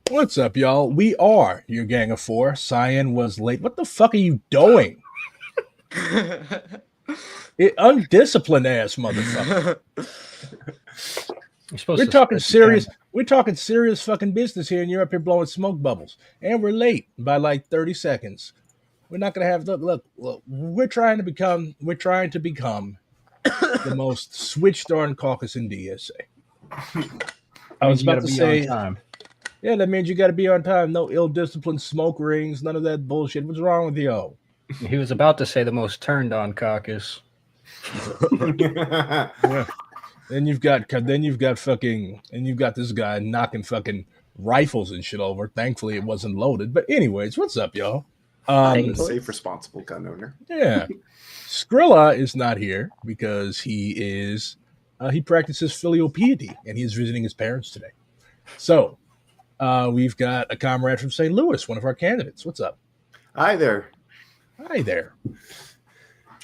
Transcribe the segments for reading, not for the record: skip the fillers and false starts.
What's up, y'all? We are your gang of four. Cyan was late. What the fuck are you doing? Undisciplined ass motherfucker. You're supposed We're to talking start the camera. serious. We're talking serious fucking business here, and you're up here blowing smoke bubbles, and we're late by like 30 seconds. We're not gonna have look. We're trying to become. We're trying to become the most switched on caucus in DSA. I was Means you got about to to be on say, time. yeah, that means you got to be on time. No ill-disciplined smoke rings. None of that bullshit. What's wrong with you? He was about to say the most turned on caucus. Yeah. Then you've got this guy knocking fucking rifles and shit over. Thankfully, it wasn't loaded. But anyways, what's up, y'all? I'm a Um, safe, responsible gun owner. yeah, Skrilla is not here because he practices filial piety and he is visiting his parents today. So we've got a comrade from St. Louis, one of our candidates. What's up? Hi there. Hi there.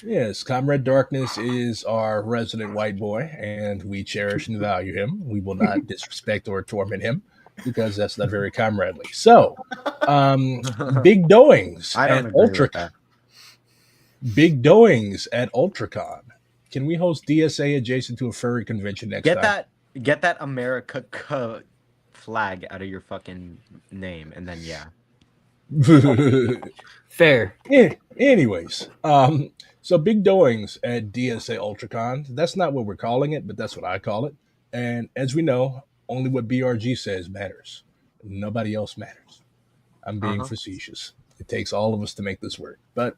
Yes, Comrade Darkness is our resident white boy, and we cherish and value him. We will not disrespect or torment him because that's not very comradely. So, um, big doings I don't at agree with that. Big doings at Ultracon. Can we host DSA adjacent to a furry convention next time? Get that America flag out of your fucking name, and then yeah. Fair. Anyways, so big doings at DSA Ultracon. That's not what we're calling it, but that's what I call it. And as we know, only what BRG says matters. Nobody else matters. I'm being facetious. It takes all of us to make this work. But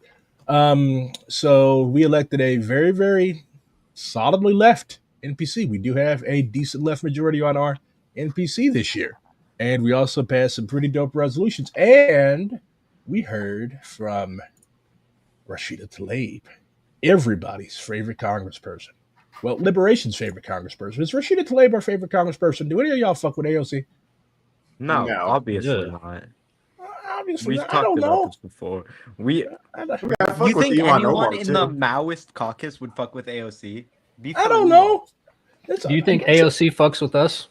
so we elected a very, very solidly left NPC. We do have a decent left majority on our NPC this year. And we also passed some pretty dope resolutions. And we heard from Rashida Tlaib, everybody's favorite congressperson. Well, Liberation's favorite congressperson. Is Rashida Tlaib our favorite congressperson? Do any of y'all fuck with AOC? No, No. obviously Yeah. not. Obviously, We've I talked don't about know. this before. We I don't, I fuck You with think Elon anyone Omar, in too. the Maoist caucus would fuck with AOC? Be I for don't real. know. Do you think AOC fucks with us?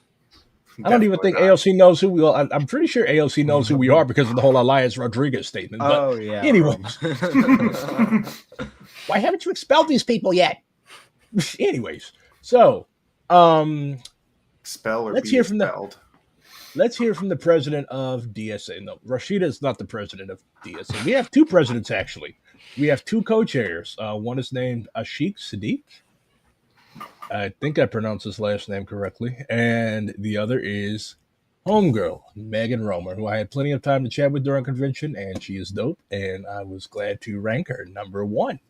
I don't even Definitely think not. AOC knows who we are. I'm pretty sure AOC knows who we are because of the whole Elias Rodriguez statement. But Oh yeah. anyways, why haven't you expelled these people yet? Anyways, so Expel or let's be hear from the expelled. let's hear from the president of DSA. No, Rashida is not the president of DSA. We have two presidents actually. We have two co-chairs. One is named Ashik Sadiq. I think I pronounced his last name correctly. And the other is Homegirl, Megan Romer, who I had plenty of time to chat with during convention, and she is dope. And I was glad to rank her number one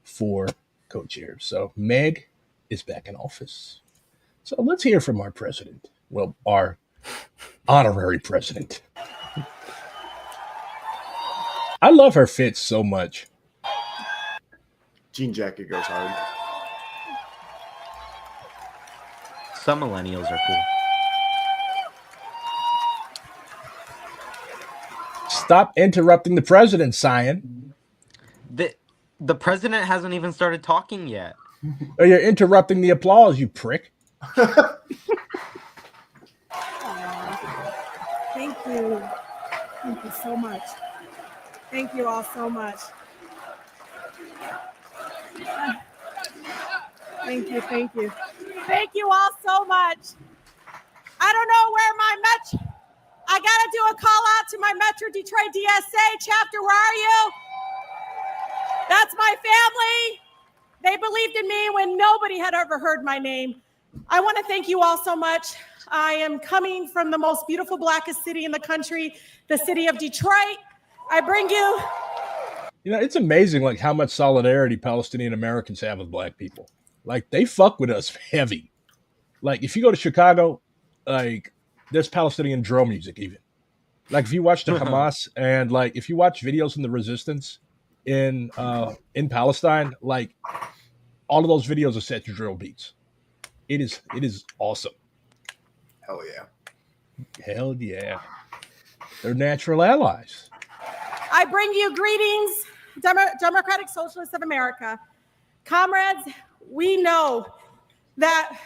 for co-chairs. So Meg is back in office. So let's hear from our president. Well, our honorary president. I love her fits so much. Jean jacket goes hard. Some millennials are cool. Stop interrupting the president, Cyan. The president hasn't even started talking yet. Or you're interrupting the applause, you prick. Thank you. Thank you so much. Thank you all so much. Thank you, thank you. Thank you all so much. I don't know where my I gotta do a call out to my Metro Detroit DSA chapter. Where are you? That's my family. They believed in me when nobody had ever heard my name. I want to thank you all so much. I am coming from the most beautiful, blackest city in the country, the city of Detroit. I bring you. You know, it's amazing like how much solidarity Palestinian Americans have with black people. Like they fuck with us heavy. Like if you go to Chicago, like there's Palestinian drill music even. Like if you watch the Hamas and like if you watch videos from the resistance in Palestine, like all of those videos are set to drill beats. It is awesome. Hell yeah. Hell yeah. They're natural allies. I bring you greetings, Democratic Socialists of America. Comrades, we know that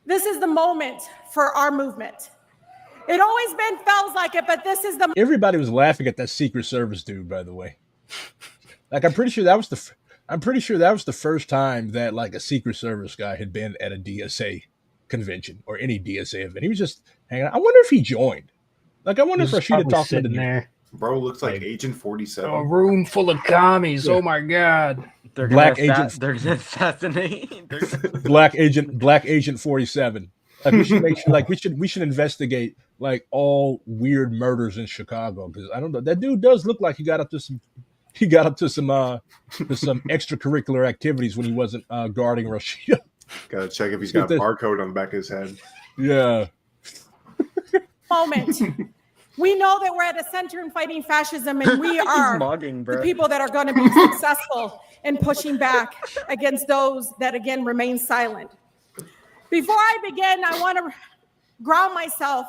this is the moment for our movement. It always been feels like it, but this is the Everybody was laughing at that Secret Service dude, by the way. Like, I'm pretty sure that was the first time that like a Secret Service guy had been at a DSA convention or any DSA event. He was just hanging out. I wonder if he joined. Like, I wonder if Rashida talked him into there. Bro looks like Agent 47. A room full of commies. Yeah. Oh my god. They're Black gonna Agent- They're gonna assassinate. Black Agent 47. Like, we should make sure, like, we should investigate like all weird murders in Chicago, because I don't know, that dude does look like he got up to some extracurricular activities when he wasn't guarding Rashida. Gotta check if he's got a barcode on the back of his head. Yeah. moment. We know that we're at a center in fighting fascism, and we are mugging, bro. the people that are going to be successful in pushing back against those that, again, remain silent. Before I begin, I want to ground myself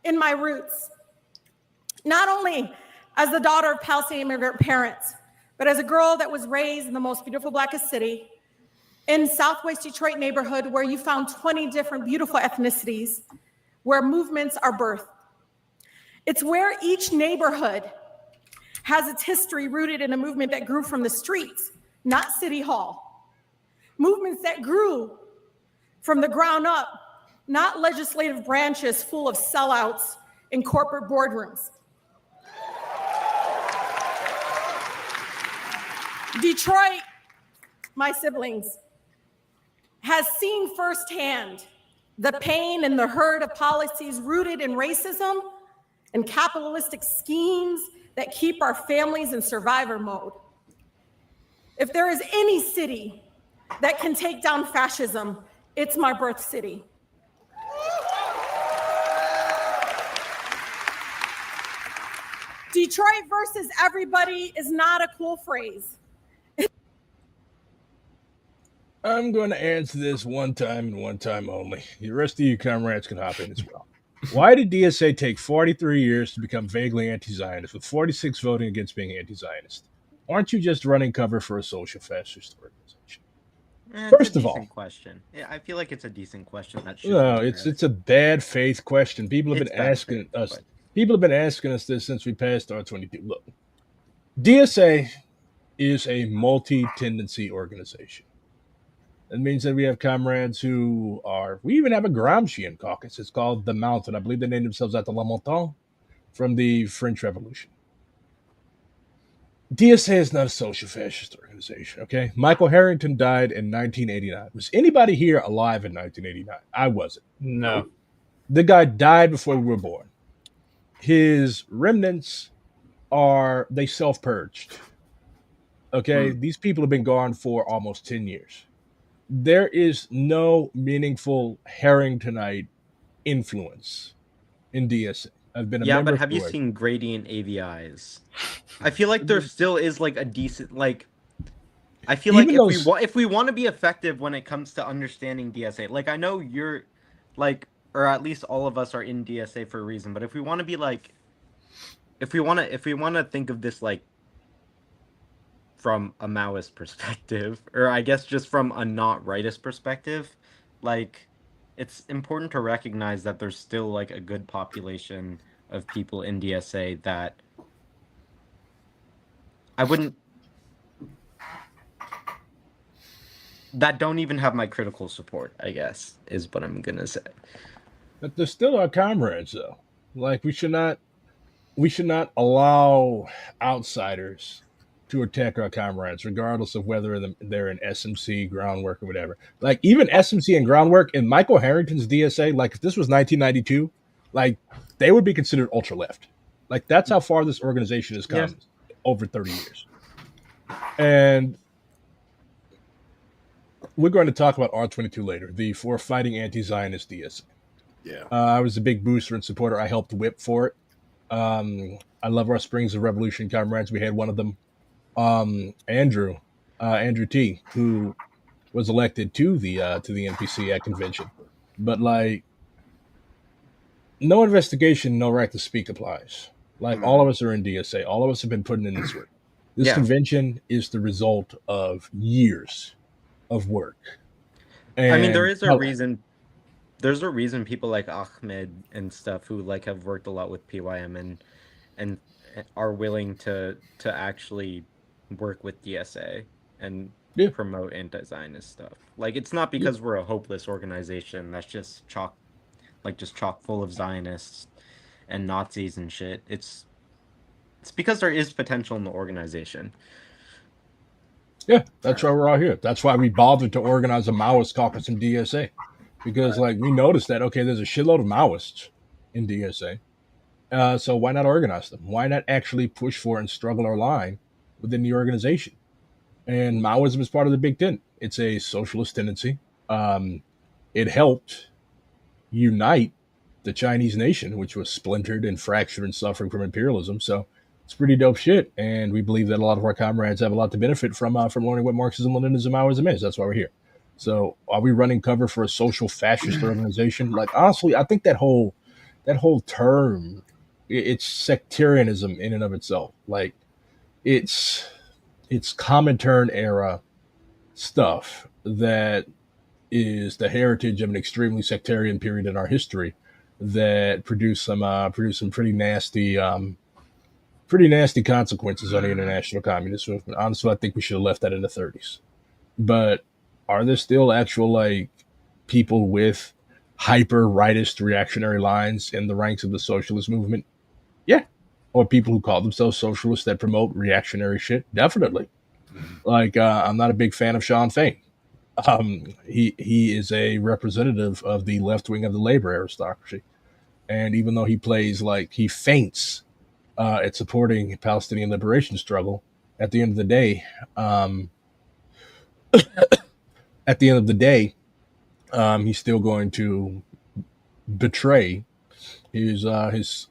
in my roots, not only as the daughter of Palestinian immigrant parents, but as a girl that was raised in the most beautiful, blackest city in Southwest Detroit neighborhood, where you found 20 different beautiful ethnicities, where movements are birthed. It's where each neighborhood has its history rooted in a movement that grew from the streets, not City Hall. Movements that grew from the ground up, not legislative branches full of sellouts in corporate boardrooms. Detroit, my siblings, has seen firsthand the pain and the hurt of policies rooted in racism and capitalistic schemes that keep our families in survivor mode. If there is any city that can take down fascism, it's my birth city. Detroit versus everybody is not a cool phrase. I'm going to answer this one time and one time only. The rest of you comrades can hop in as well. Why did DSA take 43 years to become vaguely anti-Zionist, with 46 voting against being anti-Zionist? Aren't you just running cover for a social fascist organization? First of all, question. Yeah, I feel like it's a decent question. That should no, it's a bad faith question. People have been asking us. People have been asking us this since we passed R22. Look, DSA is a multi-tendency organization. That means that we have comrades who are. We even have a Gramscian caucus. It's called the Mountain. I believe they named themselves after La Montagne from the French Revolution. DSA is not a social fascist organization, okay? Michael Harrington died in 1989. Was anybody here alive in 1989? I wasn't. No. The guy died before we were born. His remnants they self-purged. Okay? These people have been gone for almost 10 years. There is no meaningful Harringtonite influence in DSA. I've been a member. But have you seen Gradient AVIs? I feel like there still is like a decent like. I feel like if we want to be effective when it comes to understanding DSA, like I know you're, like, or at least all of us are in DSA for a reason. But if we want to be like, if we want to think of this like from a Maoist perspective, or I guess just from a not rightist perspective, like, it's important to recognize that there's still like a good population of people in DSA that that don't even have my critical support, I guess, is what I'm gonna say. But they're still our comrades, though. Like, we should not allow outsiders to attack our comrades, regardless of whether they're in SMC, groundwork, or whatever. Like, even SMC and groundwork in Michael Harrington's DSA, like, if this was 1992, like, they would be considered ultra left. Like, that's how far this organization has come over 30 years. And we're going to talk about R22 later, the For Fighting Anti-Zionist DSA. Yeah. I was a big booster and supporter. I helped whip for it. I love our Springs of Revolution comrades. We had one of them, Andrew T, who was elected to the NPC at convention. But like, no investigation, no right to speak applies. Like, all of us are in DSA. All of us have been putting in this work. This convention is the result of years of work. And I mean, there is a reason there's a reason people like Ahmed and stuff who like have worked a lot with PYM and are willing to actually work with DSA and promote anti-Zionist stuff. Like, it's not because we're a hopeless organization that's just chock full of Zionists and Nazis and shit. It's because there is potential in the organization. Yeah, that's why we're all here. That's why we bothered to organize a Maoist caucus in DSA. Because, like, we noticed that, okay, there's a shitload of Maoists in DSA. So why not organize them? Why not actually push for and struggle our line within the organization? And Maoism is part of the Big Tent. It's a socialist tendency. It helped unite the Chinese nation, which was splintered and fractured and suffering from imperialism. So it's pretty dope shit. And we believe that a lot of our comrades have a lot to benefit from learning what Marxism, Leninism, Maoism is. That's why we're here. So are we running cover for a social fascist organization? Like, honestly, I think that whole term, it's sectarianism in and of itself. Like, it's Comintern era stuff that is the heritage of an extremely sectarian period in our history that produced some pretty nasty consequences on the international communist movement. Honestly, I think we should have left that in the 30s. But are there still actual like people with hyper rightist reactionary lines in the ranks of the socialist movement? Yeah. Or people who call themselves socialists that promote reactionary shit? Definitely. Like, I'm not a big fan of Sean Fain. He is a representative of the left wing of the labor aristocracy. And even though he faints at supporting Palestinian liberation struggle, at the end of the day, he's still going to betray his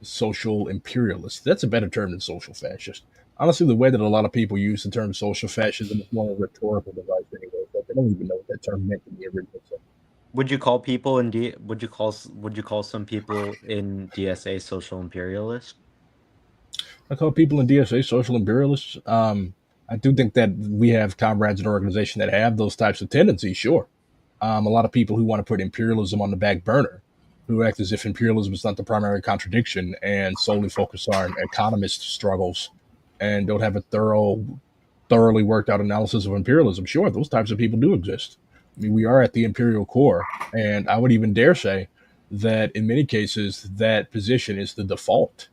social imperialist. That's a better term than social fascist. Honestly, the way that a lot of people use the term social fascism is more a rhetorical device anyway. But they don't even know what that term meant in the original sense. Would you call people in would you call some people in DSA social imperialists? I call people in DSA social imperialists. I do think that we have comrades in our organization that have those types of tendencies, sure. A lot of people who want to put imperialism on the back burner, who act as if imperialism is not the primary contradiction and solely focus on economist struggles and don't have a thoroughly worked out analysis of imperialism. Sure, those types of people do exist. I mean, we are at the imperial core, and I would even dare say that in many cases that position is the default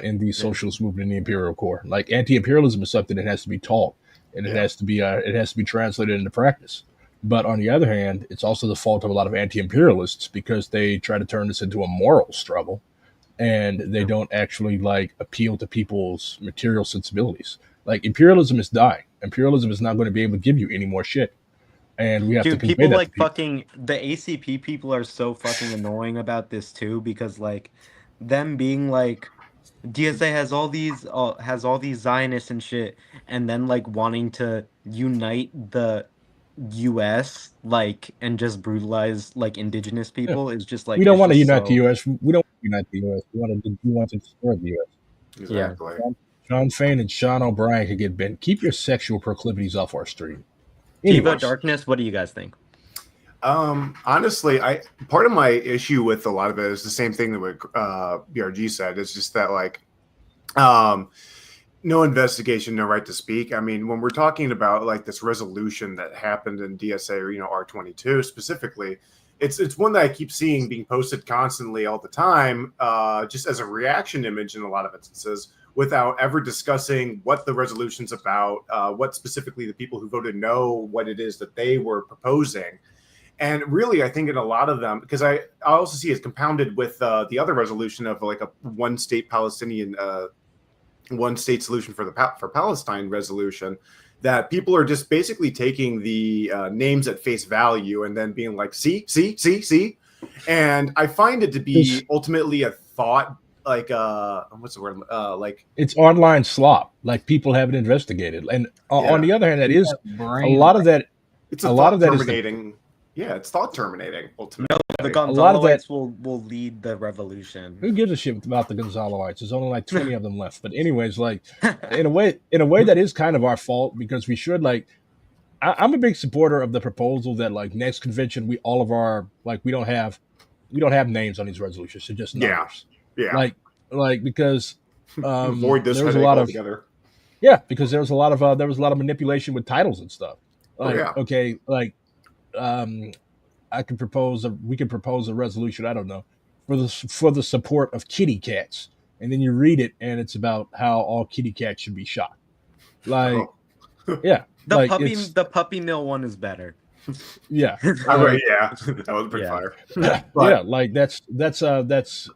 in the socialist movement in the imperial core. Like, anti-imperialism is something that has to be taught, and it has to be translated into practice. But on the other hand, it's also the fault of a lot of anti-imperialists because they try to turn this into a moral struggle, and they don't actually like appeal to people's material sensibilities. Like, imperialism is dying. Imperialism is not going to be able to give you any more shit. And we have to convey people that like fucking the ACP people are so fucking annoying about this too, because like them being like DSA has all these Zionists and shit, and then like wanting to unite the US like and just brutalize like indigenous people is just like, we don't want to unite the US. We don't want to unite the US. We want to destroy the US. Exactly. Yeah. Sean Fain and Sean O'Brien could get bent. Keep your sexual proclivities off our street. Diva Darkness, what do you guys think? Honestly, part of my issue with a lot of it is the same thing that what BRG said. It's just that like no investigation, no right to speak. I mean, when we're talking about like this resolution that happened in DSA or R22 specifically, it's one that I keep seeing being posted constantly all the time, just as a reaction image in a lot of instances, without ever discussing what the resolution's about, what specifically the people who voted no, what it is that they were proposing. And really, I think in a lot of them, because I also see it compounded with the other resolution of like a one-state Palestinian, one-state solution for Palestine resolution, that people are just basically taking the names at face value and then being like, see. And I find it to be ultimately a thought, like what's the word? Like, it's online slop. Like, people haven't investigated. And on the other hand, that is a lot of that. It's a lot of that terminating. Yeah, it's thought terminating. Ultimately, no, the Gonzaloites will lead the revolution. Who gives a shit about the Gonzaloites? There's only like 20 of them left. But anyways, like in a way that is kind of our fault, because we should like I'm a big supporter of the proposal that like next convention we all of our like we don't have names on these resolutions, they're just numbers. Yeah. Like because avoid this there was a headache lot altogether. because there was a lot of manipulation with titles and stuff. Like okay, like we could propose a resolution, I don't know, for the support of kitty cats. And then you read it and it's about how all kitty cats should be shot. Like yeah. The puppy mill one is better. Yeah. That was pretty fire. Yeah, like that's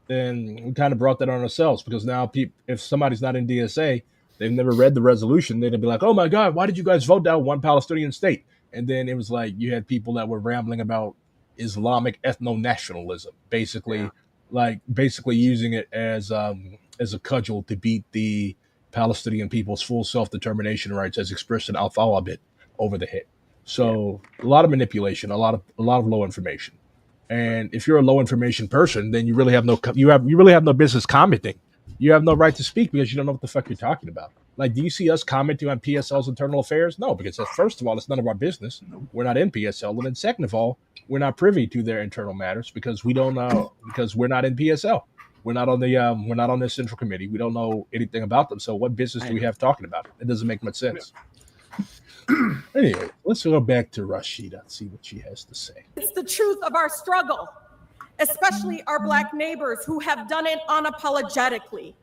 and we kind of brought that on ourselves because now if somebody's not in DSA, they've never read the resolution, they'd be like, oh my God, why did you guys vote down one Palestinian state? And then it was like you had people that were rambling about Islamic ethno-nationalism, basically using it as a cudgel to beat the Palestinian people's full self-determination rights as expressed in Al-Thawabit over the head. So a lot of manipulation, a lot of low information. And if you're a low information person, then you really have no business commenting. You have no right to speak because you don't know what the fuck you're talking about. Like, do you see us commenting on PSL's internal affairs? No, because first of all, it's none of our business. We're not in PSL, and then second of all, we're not privy to their internal matters because we don't know because we're not in PSL. We're not on the central committee. We don't know anything about them. So what business do we have talking about it? It doesn't make much sense. Anyway, let's go back to Rashida and see what she has to say. It's the truth of our struggle, especially our Black neighbors who have done it unapologetically.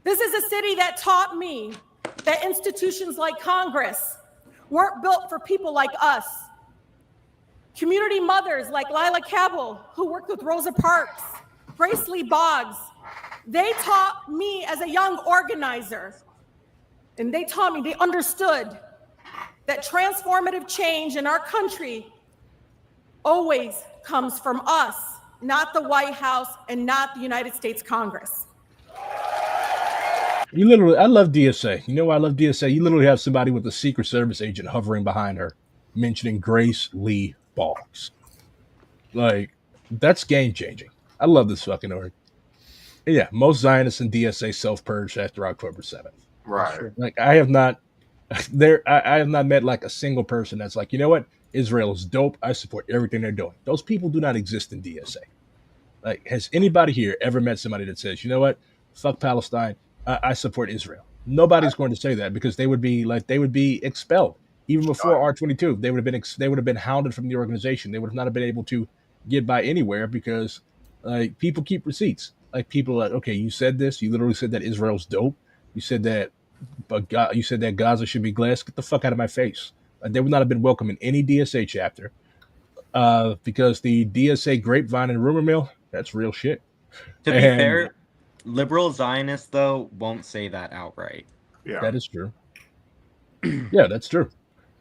This is a city that taught me that institutions like Congress weren't built for people like us. Community mothers like Lila Cabell, who worked with Rosa Parks, Grace Lee Boggs, they taught me as a young organizer, and they understood that transformative change in our country always comes from us, not the White House and not the United States Congress. I love DSA. You know why I love DSA? You literally have somebody with a Secret Service agent hovering behind her, mentioning Grace Lee Boggs. Like, that's game changing. I love this fucking org. Yeah, most Zionists in DSA self-purged after October 7th. Right. Like, I have not met like a single person that's like, you know what? Israel is dope. I support everything they're doing. Those people do not exist in DSA. Like, has anybody here ever met somebody that says, you know what? Fuck Palestine. I support Israel. Nobody's going to say that because they would be expelled. Even before R22, they would have been hounded from the organization. They would have not been able to get by anywhere because like people keep receipts. Like people are like, okay, you said this. You literally said that Israel's dope. You said that, but you said that Gaza should be glass. Get the fuck out of my face. They would not have been welcome in any DSA chapter because the DSA grapevine and rumor mill, that's real shit. To be fair, liberal Zionists, though, won't say that outright. Yeah, that is true. Yeah, that's true.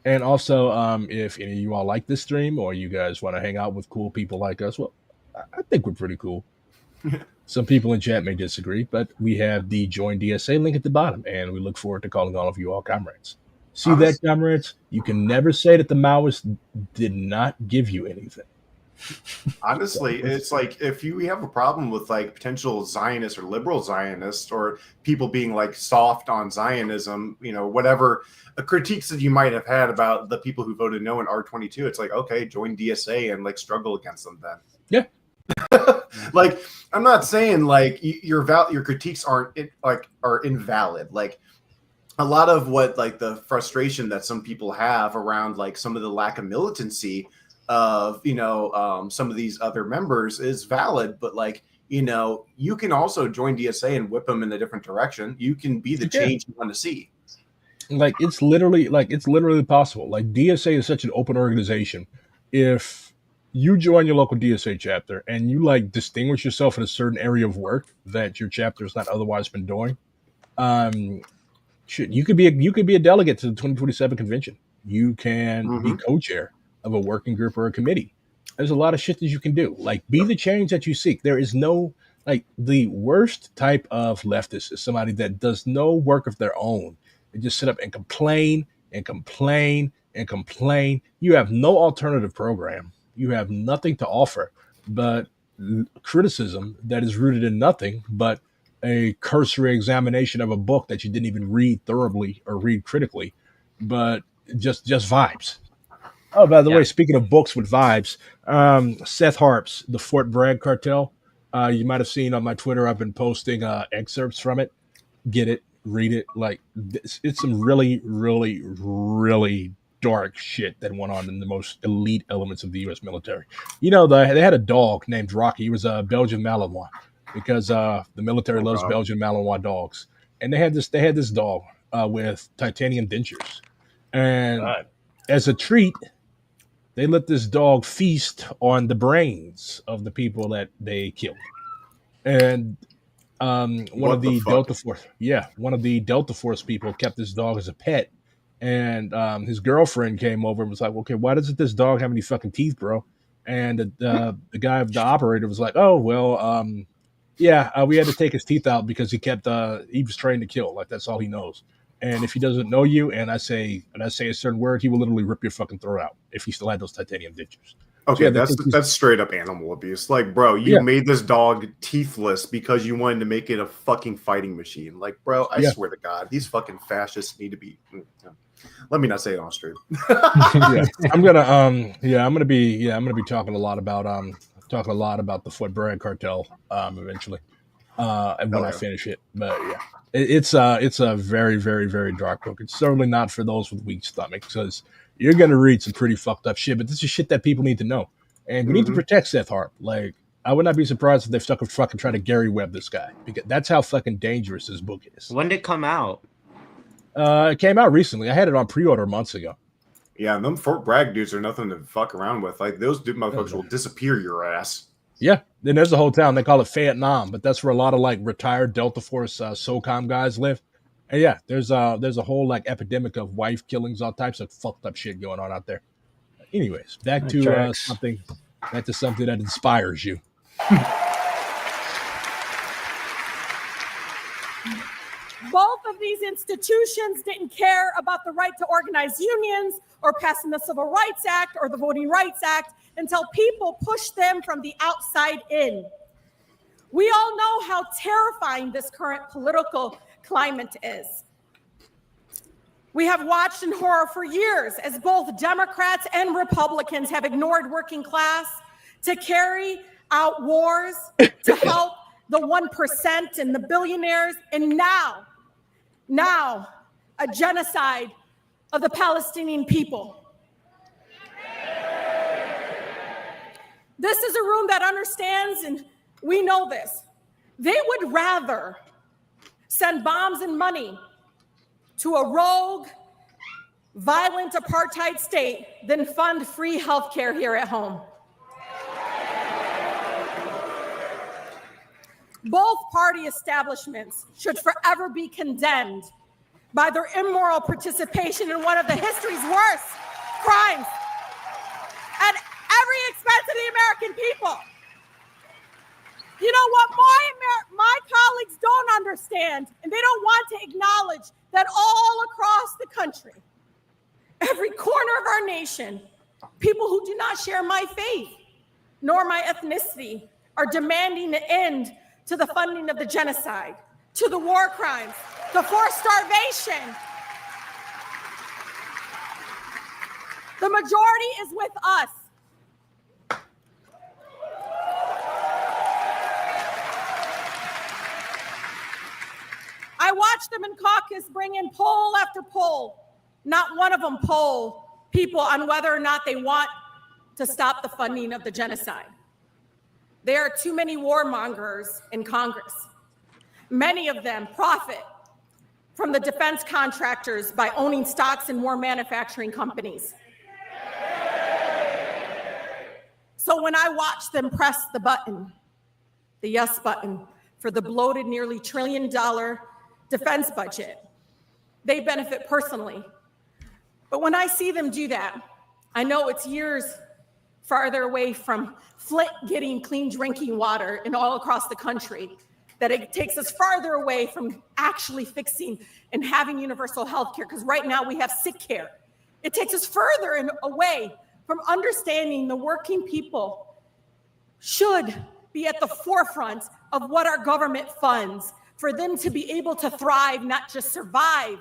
And also, if any of you all like this stream or you guys want to hang out with cool people like us, well, I think we're pretty cool. Some people in chat may disagree, but we have the Join DSA link at the bottom, and we look forward to calling all of you all comrades. See that, comrades? You can never say that the Maoists did not give you anything. Honestly, it's like if we have a problem with like potential Zionists or liberal Zionists or people being like soft on Zionism, you know, whatever critiques that you might have had about the people who voted no in R22, it's like, okay, join DSA and like struggle against them then. Yeah. Like, I'm not saying like your critiques are invalid. Like a lot of what like the frustration that some people have around like some of the lack of militancy of, you know, some of these other members is valid, but like, you know, you can also join DSA and whip them in a different direction. You can be the change you want to see. Like it's literally possible. Like DSA is such an open organization. If you join your local DSA chapter and you like distinguish yourself in a certain area of work that your chapter has not otherwise been doing, you could be a delegate to the 2027 convention. You can be co-chair of a working group or a committee. There's a lot of shit that you can do. Like, be the change that you seek. There is no, like, the worst type of leftist is somebody that does no work of their own. They just sit up and complain and complain and complain. You have no alternative program. You have nothing to offer but criticism that is rooted in nothing but a cursory examination of a book that you didn't even read thoroughly or read critically. But just vibes. Oh, by the way, speaking of books with vibes, Seth Harp's The Fort Bragg Cartel. You might have seen on my Twitter, I've been posting excerpts from it. Get it, read it. Like, it's some really, really, really dark shit that went on in the most elite elements of the U.S. military. You know, they had a dog named Rocky. He was a Belgian Malinois because the military loves Belgian Malinois dogs. And they had this dog with titanium dentures. And as a treat, they let this dog feast on the brains of the people that they killed. And one of the Delta Force people kept this dog as a pet. And his girlfriend came over and was like, okay, why doesn't this dog have any fucking teeth, bro? And the guy, the operator, was like, oh, well, we had to take his teeth out because he was trained to kill. Like, that's all he knows. And if he doesn't know you and I say a certain word, he will literally rip your fucking throat out if he still had those titanium dentures. Okay, so that's straight up animal abuse. Like, bro, you made this dog teethless because you wanted to make it a fucking fighting machine. Like, bro, I swear to God, these fucking fascists need to be. Let me not say it on stream. I'm gonna be talking a lot about the Fort Bragg cartel eventually, and when I finish it. But yeah, it's a very, very, very dark book. It's certainly not for those with weak stomachs because you're going to read some pretty fucked up shit, but this is shit that people need to know. And we need to protect Seth Harp. Like, I would not be surprised if they fucking try to Gary Webb this guy because that's how fucking dangerous this book is. When did it come out? It came out recently. I had it on pre-order months ago. Yeah, and them Fort Bragg dudes are nothing to fuck around with. Like, those motherfuckers will disappear your ass. Yeah, then there's a whole town. They call it Vietnam, but that's where a lot of like retired Delta Force SOCOM guys live. And yeah, there's a whole like epidemic of wife killings, all types of fucked up shit going on out there. Anyways, back to something that inspires you. Both of these institutions didn't care about the right to organize unions or passing the Civil Rights Act or the Voting Rights Act until people pushed them from the outside in. We all know how terrifying this current political climate is. We have watched in horror for years as both Democrats and Republicans have ignored working class to carry out wars to help the 1% and the billionaires, and now a genocide of the Palestinian people. This is a room that understands, and we know this. They would rather send bombs and money to a rogue, violent apartheid state than fund free healthcare here at home. Both party establishments should forever be condemned by their immoral participation in one of the history's worst crimes at every expense of the American people. You know what my colleagues don't understand, and they don't want to acknowledge that all across the country, every corner of our nation, people who do not share my faith nor my ethnicity are demanding an end to the funding of the genocide, to the war crimes, to forced starvation. The majority is with us. I watched them in caucus bring in poll after poll. Not one of them poll people on whether or not they want to stop the funding of the genocide. There are too many warmongers in Congress. Many of them profit from the defense contractors by owning stocks in war manufacturing companies. So when I watch them press the button, the yes button, for the bloated nearly $1 trillion defense budget, they benefit personally. But when I see them do that, I know it's years farther away from Flint getting clean drinking water and all across the country, that it takes us farther away from actually fixing and having universal health care, because right now we have sick care. It takes us further and away from understanding the working people should be at the forefront of what our government funds for them to be able to thrive, not just survive.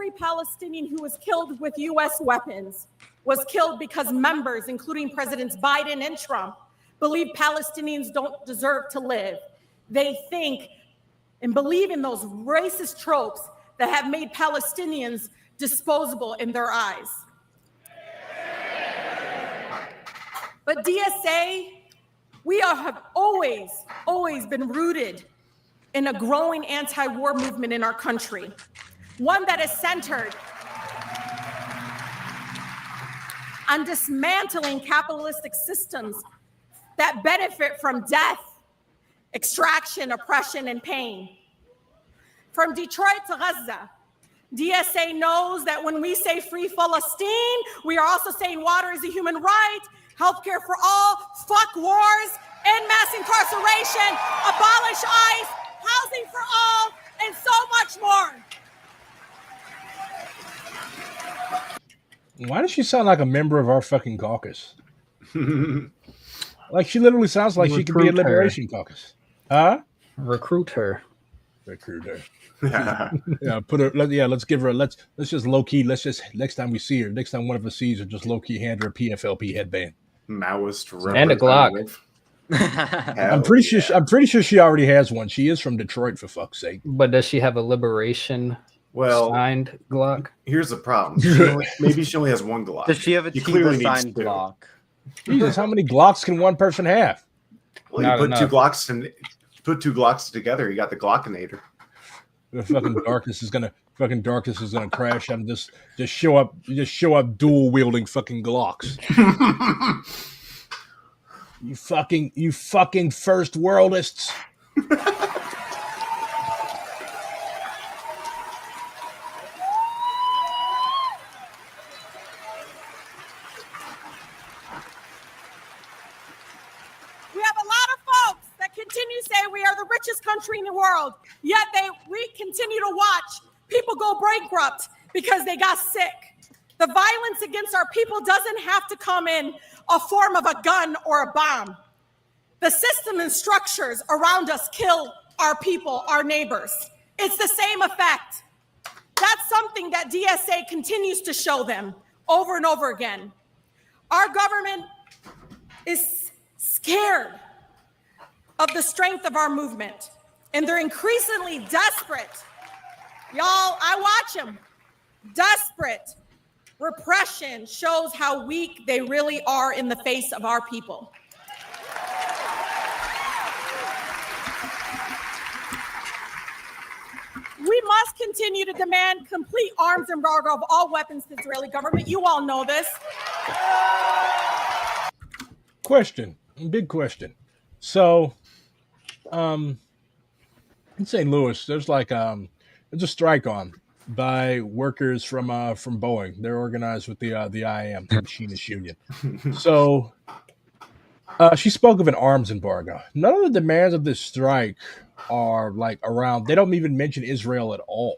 every Palestinian who was killed with U.S. weapons was killed because members, including Presidents Biden and Trump, believe Palestinians don't deserve to live. They think and believe in those racist tropes that have made Palestinians disposable in their eyes. But DSA, we have always been rooted in a growing anti-war movement in our country, one that is centered on dismantling capitalistic systems that benefit from death, extraction, oppression, and pain. From Detroit to Gaza, DSA knows that when we say free Palestine, we are also saying water is a human right, healthcare for all, fuck wars, end mass incarceration, abolish ICE, housing for all, and so much more. Why does she sound like a member of our fucking caucus? Like she literally sounds like she could be a Liberation Caucus. Huh? Recruit her. Recruit her. Yeah, put her. Let's give her. Let's just low key. Let's just next time we see her, next time one of us sees her, just low key hand her a PFLP headband. Maoist and a Glock. I'm pretty sure she already has one. She is from Detroit, for fuck's sake. But does she have a Liberation signed Glock? Here's the problem. Maybe she only has one Glock. Does she have a clearly signed Glock? Jesus, how many Glocks can one person have? Well, you put two Glocks together, you got the Glockinator. The fucking darkness is gonna crash and just show up dual wielding fucking Glocks. you fucking first worldists. Country in the world, yet we continue to watch people go bankrupt because they got sick. The violence against our people doesn't have to come in a form of a gun or a bomb. The system and structures around us kill our people, our neighbors. It's the same effect. That's something that DSA continues to show them over and over again. Our government is scared of the strength of our movement. And they're increasingly desperate. Y'all, I watch them. Desperate. Repression shows how weak they really are in the face of our people. We must continue to demand complete arms embargo of all weapons to the Israeli government. You all know this. Question. Big question. So, in St. Louis, there's like there's a strike on by workers from Boeing. They're organized with the IAM, the Machinist Union. So she spoke of an arms embargo. None of the demands of this strike are like around. They don't even mention Israel at all.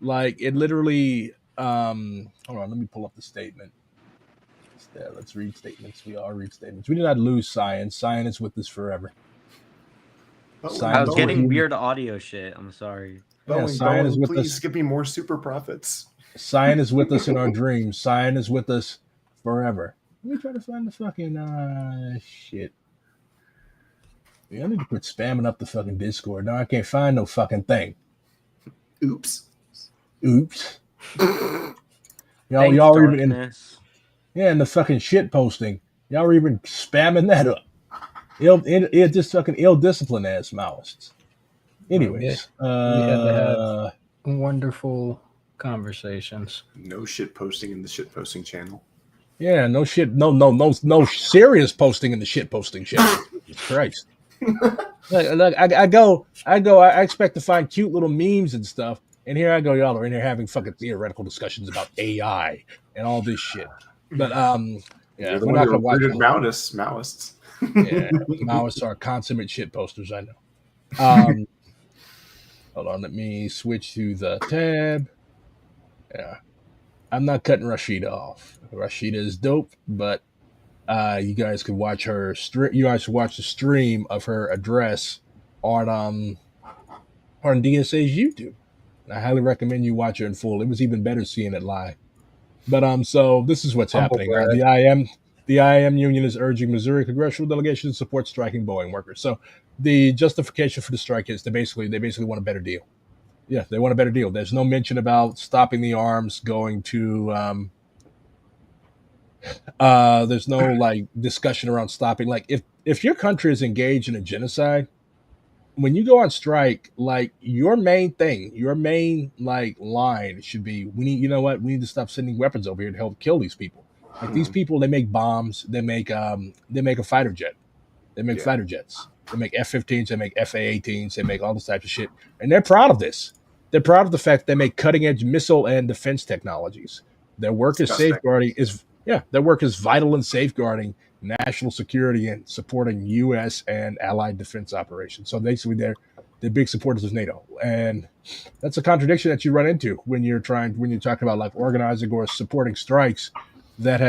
Like it literally. Hold on, let me pull up the statement. Let's read statements. We all read statements. We did not lose science. Science is with us forever. I was getting weird audio shit. I'm sorry. Boeing, is with please us. Give me more super profits. Science is with us in our dreams. Science is with us forever. Let me try to find the fucking shit. Yeah, I need to quit spamming up the fucking Discord. Now I can't find no fucking thing. Oops. y'all are even in the fucking shit posting. Y'all are even spamming that up. It just fucking ill-disciplined ass Maoists. Anyways, we had to have wonderful conversations. No shit posting in the shit posting channel. Yeah, no shit, no serious posting in the shit posting channel. Christ. Look, I expect to find cute little memes and stuff, and here I go, y'all are in here having fucking theoretical discussions about AI and all this shit. But yeah, we're not gonna watch Maoists. Yeah, Maoists are consummate shit posters, I know. Hold on, let me switch to the tab. Yeah, I'm not cutting Rashida off. Rashida is dope, but you guys can watch her you guys can watch the stream of her address on DSA's YouTube. I highly recommend you watch it in full. It was even better seeing it live. But so this is what's happening. The IAM union is urging Missouri congressional delegations to support striking Boeing workers. So the justification for the strike is they basically want a better deal. Yeah, they want a better deal. There's no mention about stopping the arms, going to. There's no like discussion around stopping. Like if your country is engaged in a genocide, when you go on strike, like your main like line should be, we need to stop sending weapons over here to help kill these people. Like these people, they make bombs, they make a fighter jet, they make fighter jets, they make F-15s, they make F-A-18s, they make all this type of shit, and they're proud of this. They're proud of the fact they make cutting edge missile and defense technologies. Their work is safeguarding their work is vital in safeguarding national security and supporting U.S. and allied defense operations. So basically, they're big supporters of NATO, and that's a contradiction that you run into when you're talking about like organizing or supporting strikes that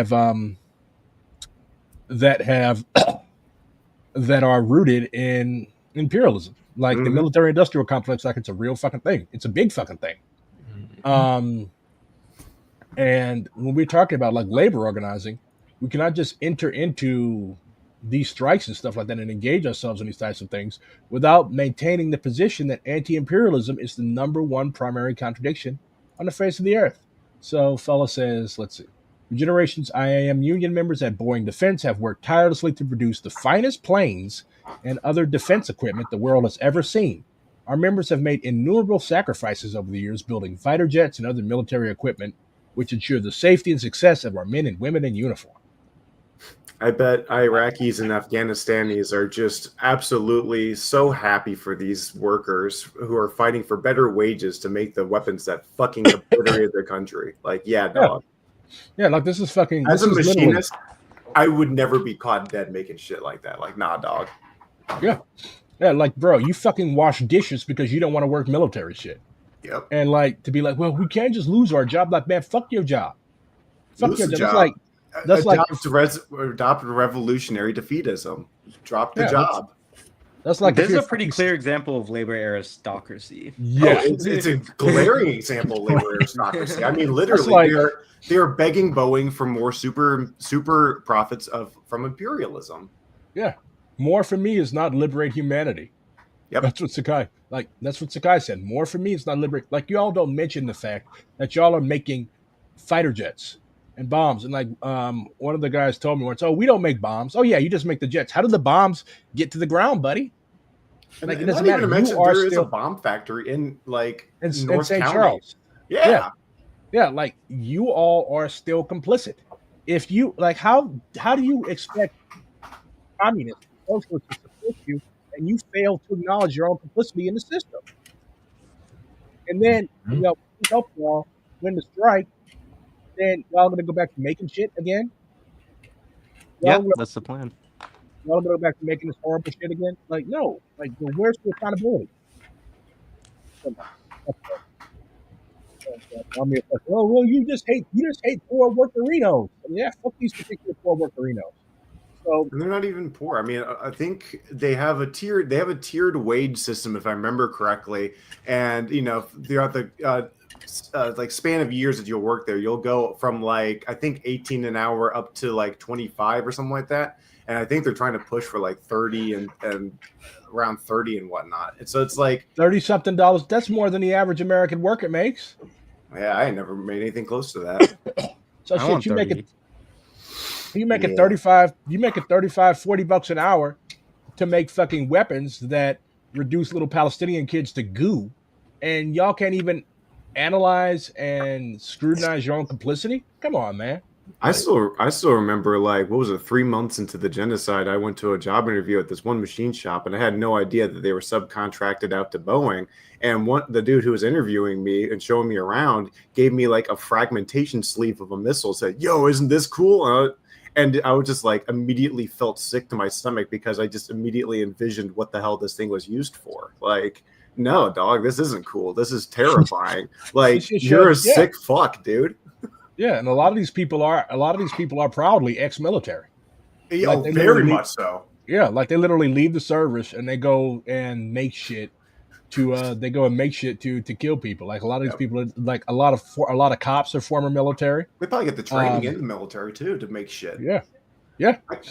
are rooted in imperialism, like the military-industrial complex. Like it's a real fucking thing. It's a big fucking thing. And when we're talking about like labor organizing, we cannot just enter into these strikes and stuff like that and engage ourselves in these types of things without maintaining the position that anti-imperialism is the number one primary contradiction on the face of the earth. So fella says, let's see. For generations, IAM union members at Boeing Defense have worked tirelessly to produce the finest planes and other defense equipment the world has ever seen. Our members have made innumerable sacrifices over the years building fighter jets and other military equipment which ensure the safety and success of our men and women in uniform. I bet Iraqis and Afghanistanis are just absolutely so happy for these workers who are fighting for better wages to make the weapons that fucking obliterated their country. Like, dog. Yeah, like this is fucking. As a machinist, I would never be caught dead making shit like that. Like, nah, dog. Yeah, like, bro, you fucking wash dishes because you don't want to work military shit. Yep. And like to be like, well, we can't just lose our job. Like, man, fuck your job. Fuck your job. That's adopt revolutionary defeatism. Drop the job. That's like this is a pretty clear example of labor aristocracy. Yeah, it's a glaring example of labor aristocracy. I mean, literally, they are begging Boeing for more super profits from imperialism. Yeah, more for me is not liberate humanity. Yep. That's what Sakai said. More for me is not liberate. Like, y'all don't mention the fact that y'all are making fighter jets and bombs. And like one of the guys told me once, oh, we don't make bombs. Oh yeah, you just make the jets. How did the bombs get to the ground, buddy? Like, it doesn't matter. There is a bomb factory in North St. County. Charles. Yeah. Like you all are still complicit. If you like, how do you expect communists, socialists to support you, and you fail to acknowledge your own complicity in the system? And then we help y'all win the strike. Then y'all gonna go back to making shit again? That's the plan. Y'all gonna go back to making this horrible shit again? Like, no. Like, where's the accountability? Oh, well, you just hate poor workerinos. Yeah, fuck these particular poor workerinos. So, and they're not even poor. I mean, I think they have a tiered wage system, if I remember correctly. And throughout the span of years that you'll work there, you'll go from I think 18 an hour up to 25 or something like that. And I think they're trying to push for 30 and around 30 and whatnot. And so it's $30-something. That's more than the average American worker makes. Yeah, I ain't never made anything close to that. So shit, you make it 35, you make it $40 an hour to make fucking weapons that reduce little Palestinian kids to goo, and y'all can't even analyze and scrutinize your own complicity? Come on, man. I still remember, what was it, 3 months into the genocide, I went to a job interview at this one machine shop, and I had no idea that they were subcontracted out to Boeing. And the dude who was interviewing me and showing me around gave me a fragmentation sleeve of a missile, said, "Yo, isn't this cool?" And I was just immediately felt sick to my stomach because I just immediately envisioned what the hell this thing was used for. No, dog, this isn't cool. This is terrifying. You're a sick fuck, dude. Yeah, and a lot of these people are proudly ex-military. Yeah, very much so. Yeah, they literally leave the service and they go and make shit they go and make shit to kill people. Like a lot of these people, like a lot of cops are former military. They probably get the training in the military too to make shit. Yeah.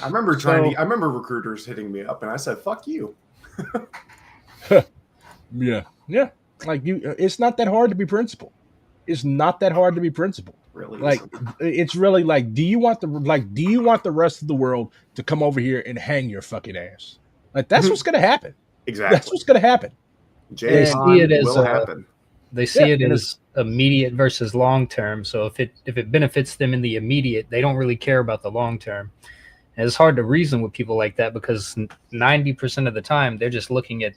I remember I remember recruiters hitting me up, and I said, "Fuck you." Yeah. Like it's not that hard to be principal. It's not that hard to be principal. Really, like it's really like, do you want the rest of the world to come over here and hang your fucking ass? Like that's what's gonna happen. Exactly. That's what's gonna happen. They see it as happen. They see it as immediate versus long term. So if it benefits them in the immediate, they don't really care about the long term. And it's hard to reason with people like that because 90% of the time they're just looking at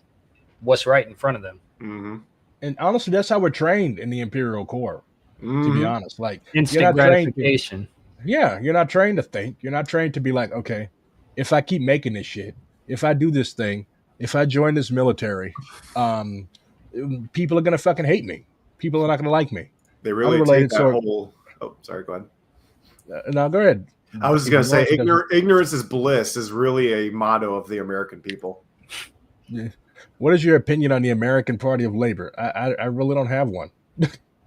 what's right in front of them. Mm-hmm. And honestly, that's how we're trained in the Imperial Corps. To be honest, like instant gratification. You're not trained to think. You're not trained to be like, okay, if I keep making this shit, if I do this thing, if I join this military, people are gonna fucking hate me. People are not gonna like me. They really take that whole. Oh, sorry. Go ahead. No, go ahead. I was gonna say, ignorance is bliss is really a motto of the American people. Yeah. What is your opinion on the American Party of Labor? I really don't have one.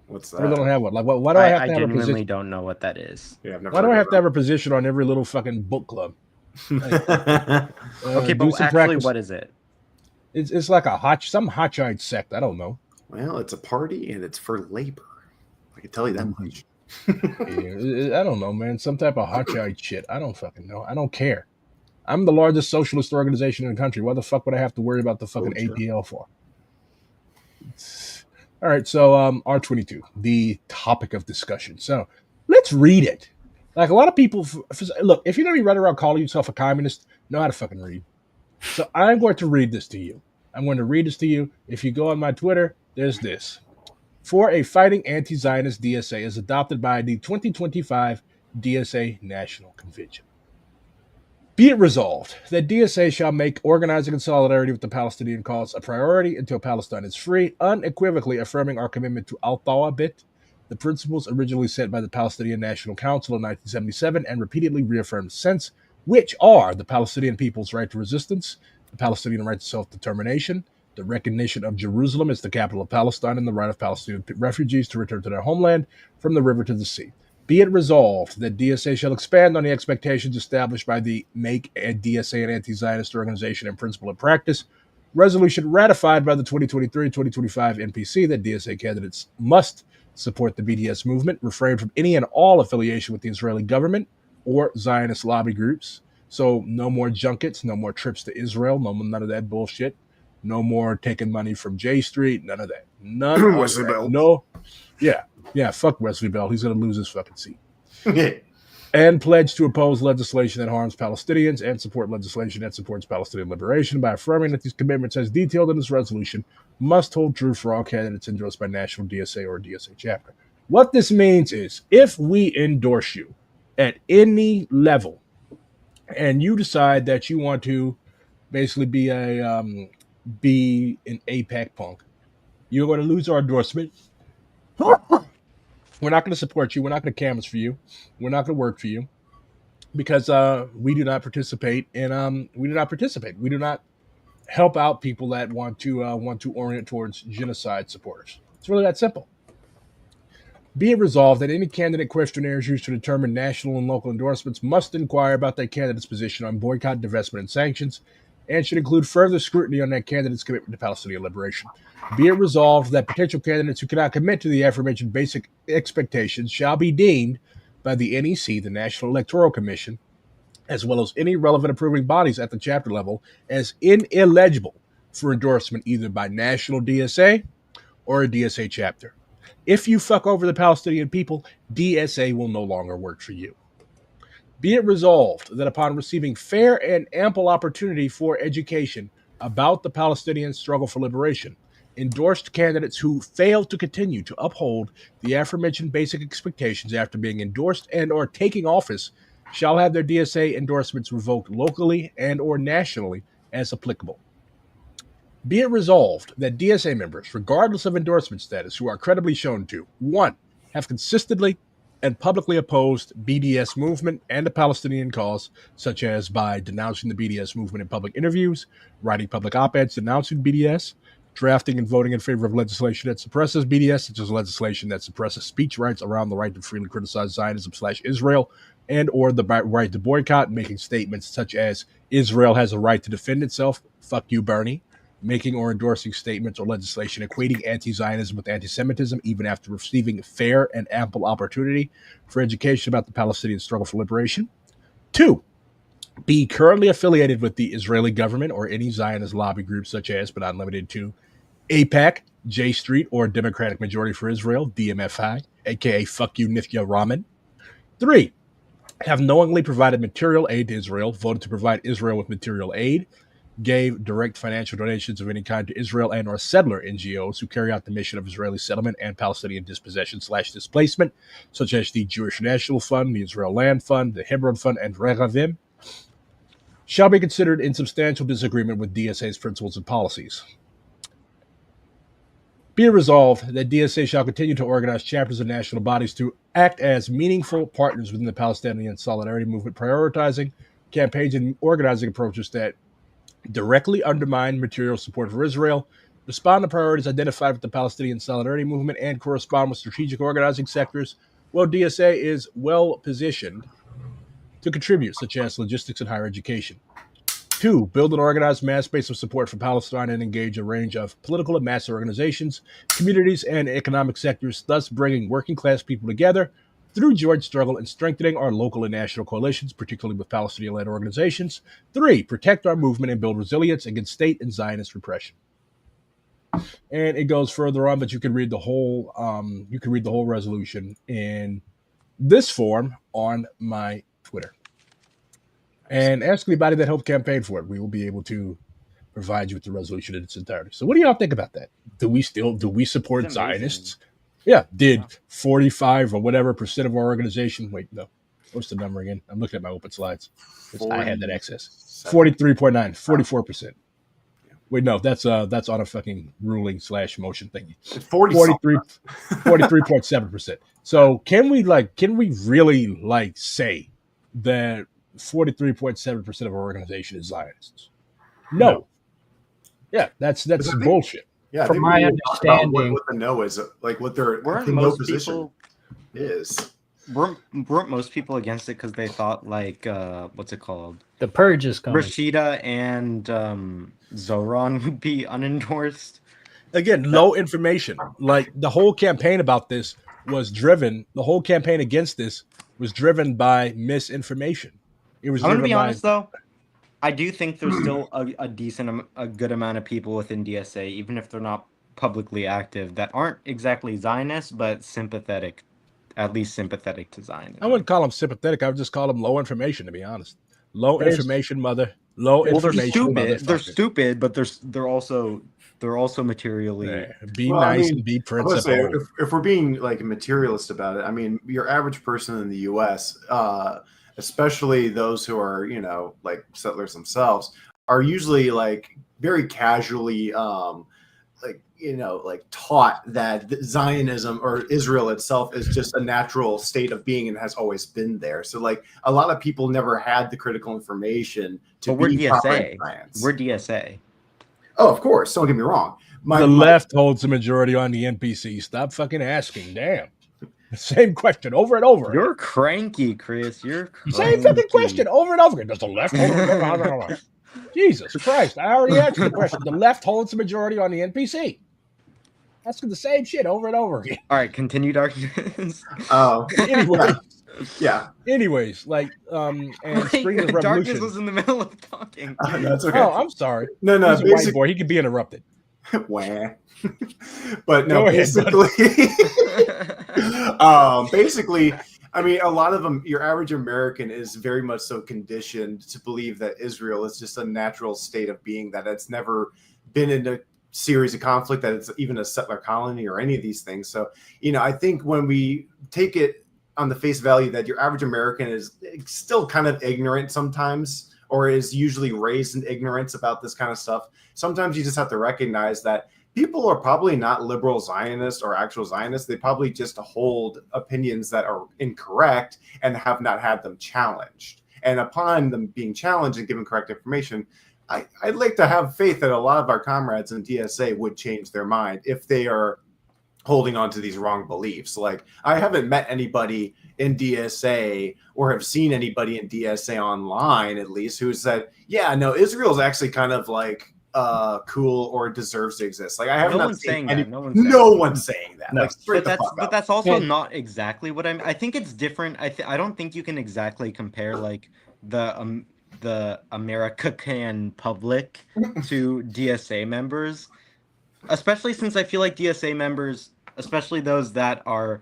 What's that? I really don't have one. Like, why do I have to have a position? I genuinely don't know what that is. Yeah, why do I have to have a position on every little fucking book club? Like, okay, but actually, practice. What is it? It's like some hotshot sect. I don't know. Well, it's a party and it's for labor. I can tell you that much. I don't know, man. Some type of hotshot shit. I don't fucking know. I don't care. I'm the largest socialist organization in the country. Why the fuck would I have to worry about the fucking APL for? All right, so R22, the topic of discussion. So let's read it. Like a lot of people, look, if you're going to be running around calling yourself a communist, know how to fucking read. So I'm going to read this to you. If you go on my Twitter, there's this. For a fighting anti-Zionist DSA is adopted by the 2025 DSA National Convention. Be it resolved that DSA shall make organizing in solidarity with the Palestinian cause a priority until Palestine is free, unequivocally affirming our commitment to al-Thawabit, the principles originally set by the Palestinian National Council in 1977 and repeatedly reaffirmed since, which are the Palestinian people's right to resistance, the Palestinian right to self-determination, the recognition of Jerusalem as the capital of Palestine, and the right of Palestinian refugees to return to their homeland from the river to the sea. Be it resolved that DSA shall expand on the expectations established by the Make DSA an Anti-Zionist Organization in Principle and Practice resolution ratified by the 2023-2025 NPC that DSA candidates must support the BDS movement, refrain from any and all affiliation with the Israeli government or Zionist lobby groups. So no more junkets, no more trips to Israel, none of that bullshit. No more taking money from J Street, none of that. None of Wesley that. Bell. No. Yeah, fuck Wesley Bell. He's going to lose his fucking seat. And pledge to oppose legislation that harms Palestinians and support legislation that supports Palestinian liberation by affirming that these commitments, as detailed in this resolution, must hold true for all candidates endorsed by National DSA or DSA chapter. What this means is, if we endorse you at any level and you decide that you want to basically be an APAC punk, you're going to lose our endorsement. We're not going to support you. We're not going to canvas for you. We're not going to work for you because we do not participate in. We do not help out people that want to orient towards genocide supporters. It's really that simple. Be it resolved that any candidate questionnaires used to determine national and local endorsements must inquire about that candidate's position on boycott, divestment, and sanctions, and should include further scrutiny on that candidate's commitment to Palestinian liberation. Be it resolved that potential candidates who cannot commit to the aforementioned basic expectations shall be deemed by the NEC, the National Electoral Commission, as well as any relevant approving bodies at the chapter level, as ineligible for endorsement either by National DSA or a DSA chapter. If you fuck over the Palestinian people, DSA will no longer work for you. Be it resolved that upon receiving fair and ample opportunity for education about the Palestinian struggle for liberation, endorsed candidates who fail to continue to uphold the aforementioned basic expectations after being endorsed and or taking office shall have their DSA endorsements revoked locally and or nationally as applicable. Be it resolved that DSA members, regardless of endorsement status, who are credibly shown to, 1, have consistently and publicly opposed BDS movement and the Palestinian cause, such as by denouncing the BDS movement in public interviews, writing public op-eds denouncing BDS, drafting and voting in favor of legislation that suppresses BDS, such as legislation that suppresses speech rights around the right to freely criticize Zionism/Israel and or the right to boycott, making statements such as Israel has a right to defend itself, fuck you, Bernie, making or endorsing statements or legislation equating anti-Zionism with anti-Semitism even after receiving fair and ample opportunity for education about the Palestinian struggle for liberation. 2, be currently affiliated with the Israeli government or any Zionist lobby group such as, but not limited to, AIPAC, J Street, or Democratic Majority for Israel, DMFI, aka fuck you, Nifya Ramen. 3, have knowingly provided material aid to Israel, voted to provide Israel with material aid, gave direct financial donations of any kind to Israel and or settler NGOs who carry out the mission of Israeli settlement and Palestinian dispossession/displacement, such as the Jewish National Fund, the Israel Land Fund, the Hebron Fund, and Rehavim, shall be considered in substantial disagreement with DSA's principles and policies. Be it resolved that DSA shall continue to organize chapters of national bodies to act as meaningful partners within the Palestinian solidarity movement, prioritizing campaigns and organizing approaches that directly undermine material support for Israel, respond to priorities identified with the Palestinian solidarity movement, and correspond with strategic organizing sectors. Well, DSA is well positioned to contribute, such as logistics and higher education. 2, build an organized mass base of support for Palestine and engage a range of political and mass organizations, communities, and economic sectors, thus bringing working class people together through joint struggle and strengthening our local and national coalitions, particularly with Palestinian-led organizations. 3, protect our movement and build resilience against state and Zionist repression. And it goes further on, but you can read the whole resolution in this form on my Twitter. And ask anybody that helped campaign for it. We will be able to provide you with the resolution in its entirety. So what do y'all think about that? Do we support Zionists? Yeah. Did 45 or whatever percent of our organization, wait, no. What's the number again? I'm looking at my open slides. I had that access. 43.9, 44%. Wait, no, that's on a fucking ruling / motion thingy. 43.7%. So can we really say that 43.7% of our organization is Zionists? No. Yeah, that's bullshit. Yeah, from my understanding, what the no is, like what their most position is. Weren't most people against it because they thought like what's it called? The purge is coming. Rashida and Zoran would be unendorsed. Again, low information. Like the whole campaign about this was driven. The whole campaign against this was driven by misinformation. It was. I'm going to be honest though. I do think there's still a good amount of people within DSA, even if they're not publicly active, that aren't exactly Zionists, but sympathetic. At least sympathetic to Zionism. I wouldn't call them sympathetic. I would just call them low information, to be honest. Low information, mother. Low information. They're stupid, but they're also materially. Yeah. Be nice and be principled. If we're being like materialist about it, I mean, your average person in the U.S., especially those who are like settlers themselves, are usually like very casually taught that Zionism or Israel itself is just a natural state of being and has always been there. So like a lot of people never had the critical information to be DSA. We're DSA. Oh, of course. Don't get me wrong. The left holds the majority on the NPC. Stop fucking asking. Damn. Same question over and over. You're cranky, Chris. You're cranky. Same fucking question over and over again. Does the left hold the Jesus Christ. I already answered the question. The left holds the majority on the NPC. Asking the same shit over and over again. All right, continue, darkness. Oh, anyway, yeah. Anyways, and Spring of Revolution. Darkness was in the middle of talking. That's okay. Oh, I'm sorry. No, he's a white boy. He could be interrupted. Wah. But no, basically, basically, I mean, a lot of them, your average American is very much so conditioned to believe that Israel is just a natural state of being, that it's never been in a series of conflict, that it's even a settler colony or any of these things. So, I think when we take it on the face value that your average American is still kind of ignorant sometimes, or is usually raised in ignorance about this kind of stuff, sometimes you just have to recognize that people are probably not liberal Zionists or actual Zionists. They probably just hold opinions that are incorrect and have not had them challenged. And upon them being challenged and given correct information, I'd like to have faith that a lot of our comrades in DSA would change their mind if they are holding on to these wrong beliefs. Like, I haven't met anybody in DSA or have seen anybody in DSA online, at least, who said, yeah, no, Israel's actually kind of like cool or deserves to exist. Like, I haven't. No one's saying that. No one's saying that. No. Like, but that's also not exactly what I think it's different. I don't think you can exactly compare like the American public to DSA members, especially since I feel like DSA members, especially those that are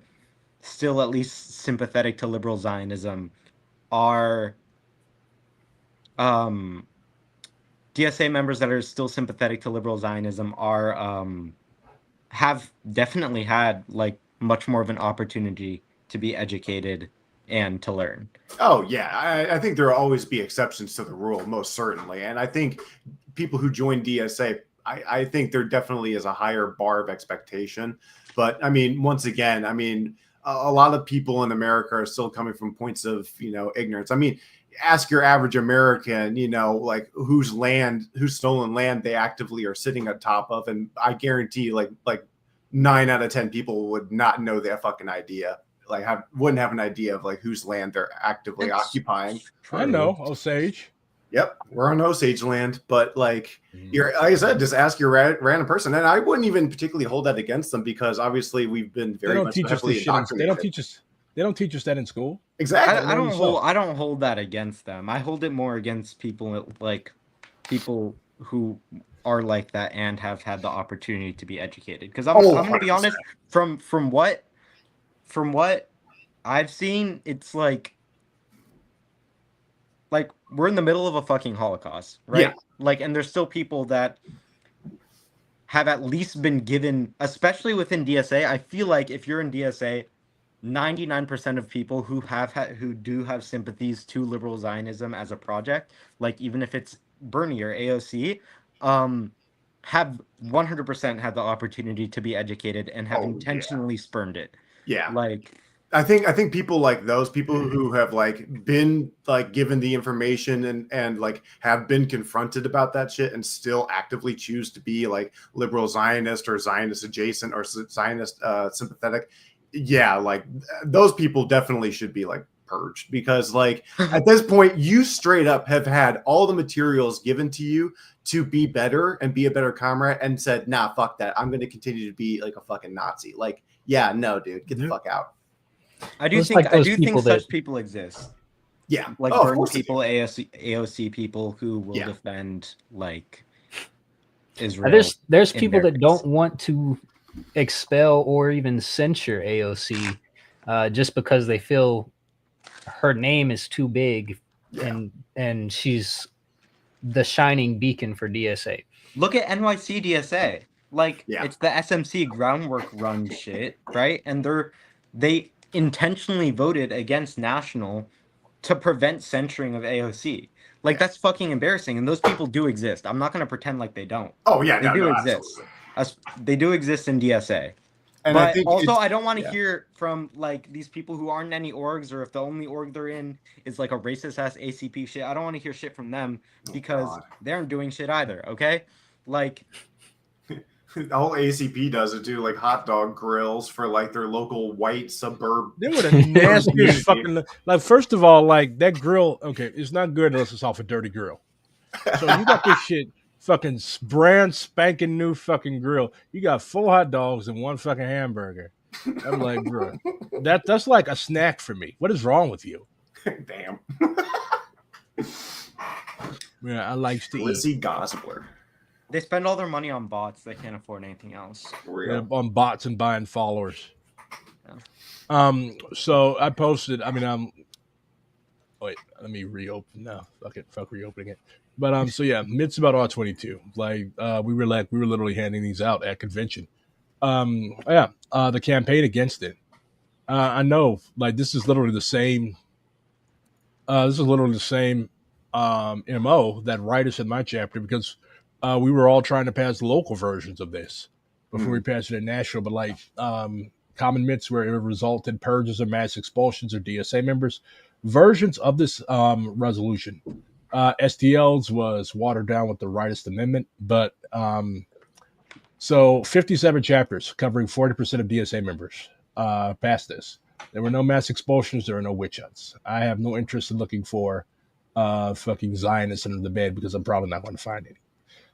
still at least sympathetic to liberal Zionism, are DSA members that are still sympathetic to liberal Zionism are have definitely had like much more of an opportunity to be educated and to learn. Oh yeah, I think there will always be exceptions to the rule, most certainly, and I think people who join DSA, I think there definitely is a higher bar of expectation. But I mean, once again, I mean, a lot of people in America are still coming from points of, ignorance. I mean, ask your average American, like whose stolen land they actively are sitting on top of, and I guarantee, like 9 out of 10 people would not know their fucking idea. Like, wouldn't have an idea of like whose land they're actively occupying. I know, Osage. Yep, we're on Osage land, but like like I said, just ask your random person, and I wouldn't even particularly hold that against them because obviously we've been very much heavily indoctrinated. They don't teach us that in school. Exactly. I don't hold that against them. I hold it more against people who are like that and have had the opportunity to be educated. Because I'm going to be honest, from what I've seen, it's like we're in the middle of a fucking Holocaust, right? Yeah. Like, and there's still people that have at least been given, especially within DSA. I feel like if you're in DSA, 99% of people who do have sympathies to liberal Zionism as a project, like even if it's Bernie or AOC, have 100% had the opportunity to be educated and have intentionally spurned it. Yeah. Like, I think people like those people who have like been like given the information and like have been confronted about that shit and still actively choose to be like liberal Zionist or Zionist adjacent or Zionist sympathetic. Yeah, like those people definitely should be like purged, because like at this point you straight up have had all the materials given to you to be better and be a better comrade and said, nah, fuck that. I'm going to continue to be like a fucking Nazi. Like, yeah, no, dude, get the fuck out. I do think such people exist. Yeah, like Bernie people, AOC people who will defend like Israel. There's people that don't want to expel or even censure AOC just because they feel her name is too big and she's the shining beacon for DSA. Look at NYC DSA. Like, it's the SMC groundwork run shit, right? And they intentionally voted against National to prevent censoring of AOC. Like, that's fucking embarrassing. And those people do exist. I'm not going to pretend like they don't. Oh, yeah. They do exist. They do exist in DSA. And but I don't want to hear from, like, these people who aren't in any orgs, or if the only org they're in is, like, a racist-ass ACP shit. I don't want to hear shit from them because they aren't doing shit either, okay? Like... The whole ACP does it too, like hot dog grills for like their local white suburb. They would have nastiest fucking, like, first of all, like that grill, okay, it's not good unless it's off a dirty grill. So you got this shit fucking brand spanking new fucking grill. You got 4 hot dogs and 1 fucking hamburger. I'm like, bro, that's like a snack for me. What is wrong with you? Damn. Yeah, I like to eat. Lizzie Gosler. They spend all their money on bots. They can't afford anything else. Yeah, on bots and buying followers. Yeah. So I posted. I mean, wait. Let me reopen. No, fuck reopening it. But so yeah, myths about R22. Like we were literally handing these out at convention. The campaign against it. I know. Like this is literally the same. MO that writers in my chapter, because. We were all trying to pass local versions of this before we passed it at national, but like common myths where it resulted purges or mass expulsions or DSA members. Versions of this resolution STLs was watered down with the Rightist Amendment, but so 57 chapters covering 40% of DSA members passed this. There were no mass expulsions. There were no witch hunts. I have no interest in looking for fucking Zionists under the bed because I'm probably not going to find any.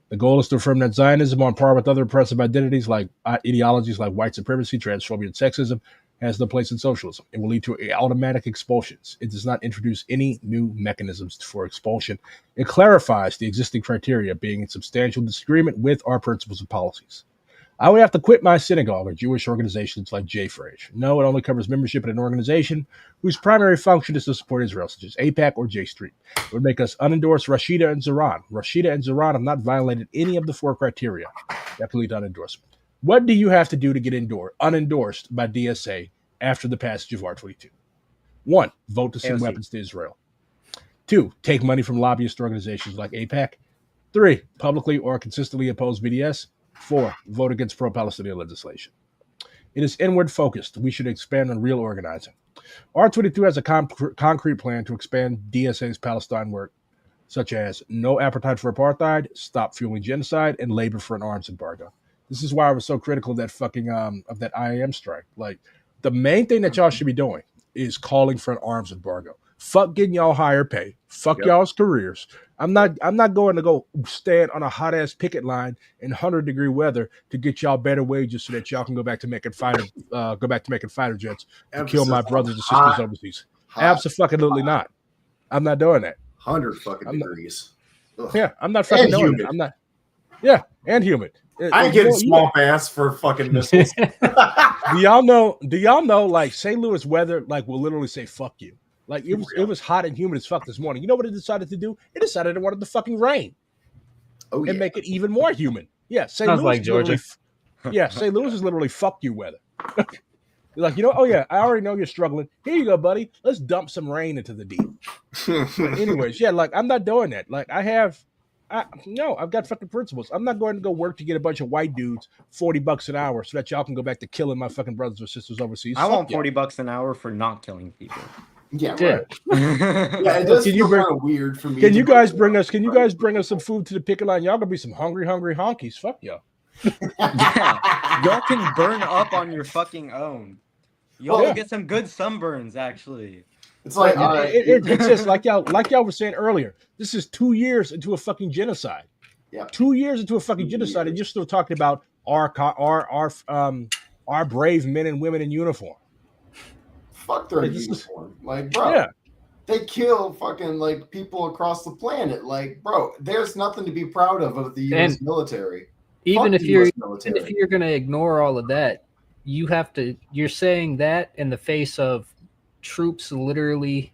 The goal is to affirm that Zionism, on par with other oppressive identities like ideologies like white supremacy, transphobia, and sexism, has no place in socialism. It will lead to automatic expulsions. It does not introduce any new mechanisms for expulsion. It clarifies the existing criteria, being in substantial disagreement with our principles and policies. I would have to quit my synagogue or Jewish organizations like JFRAGE. No, it only covers membership in an organization whose primary function is to support Israel, such as AIPAC or J Street. It would make us unendorse Rashida and Zaran. Rashida and Zaran have not violated any of the 4 criteria that can lead to unendorsement. What do you have to do to get unendorsed by DSA after the passage of R22? 1, vote to send weapons to Israel. 2, take money from lobbyist organizations like AIPAC. 3, publicly or consistently oppose BDS. 4, vote against pro-Palestinian legislation. It is inward focused. We should expand on real organizing. R22 has a concrete plan to expand DSA's Palestine work, such as no appetite for apartheid, stop fueling genocide, and labor for an arms embargo. This is why I was so critical of that fucking of that IAM strike. Like, the main thing that y'all should be doing is calling for an arms embargo. Fuck getting y'all higher pay. Fuck y'all's careers. I'm not going to go stand on a hot ass picket line in 100-degree weather to get y'all better wages so that y'all can go back to making fighter jets to kill my brothers and sisters overseas. Absolutely not. I'm not doing that. 100 fucking degrees. Ugh. Yeah, I'm not fucking doing it. I'm not. Yeah, and humid. I get swamp ass for fucking missiles. Do y'all know? Like, St. Louis weather, like, will literally say "fuck you." Like, it was hot and humid as fuck this morning. You know what it decided to do? It decided it wanted to fucking rain. And make it even more humid. Yeah, St. Louis like Georgia. St. Louis is literally fuck you weather. You're like, oh yeah, I already know you're struggling. Here you go, buddy. Let's dump some rain into the deal. Anyways, yeah, like, I'm not doing that. Like, I've got fucking principles. I'm not going to go work to get a bunch of white dudes $40 an hour so that y'all can go back to killing my fucking brothers or sisters overseas. I want $40 an hour for not killing people. Yeah, right. Yeah, it does feel kind of weird for me. Can you guys bring us some food to the picket line? Y'all gonna be some hungry honkies. Fuck y'all. Yeah. Y'all can burn up on your fucking own. Y'all will get some good sunburns, actually. It's like it's just like y'all were saying earlier. This is 2 years into a fucking genocide. Yeah, 2 years into a fucking genocide, and you're still talking about our brave men and women in uniform. Fuck their uniform. Like, bro, they kill fucking, like, people across the planet. Like, bro, there's nothing to be proud of the U.S. military. Even if you're going to ignore all of that, you're saying that in the face of troops literally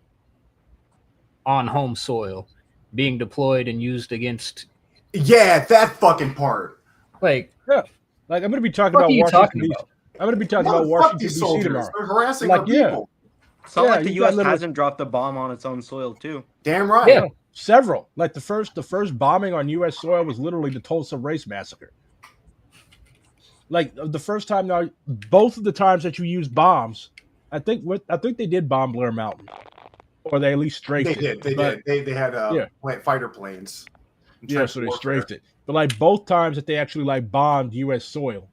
on home soil being deployed and used against. Yeah, that fucking part. Like, I'm going to be talking about Washington, D.C. I'm going to be talking about Washington, D.C. tomorrow. They're harassing our people. It's not like the U.S. hasn't dropped a bomb on its own soil, too. Damn right. Yeah, several. Like, the first bombing on U.S. soil was literally the Tulsa Race Massacre. Like, the first time, now, both of the times that you used bombs, I think they did bomb Blair Mountain. Or they at least strafed it. They did. They had fighter planes. Yeah, so they strafed it. But, like, both times that they actually, like, bombed U.S. soil,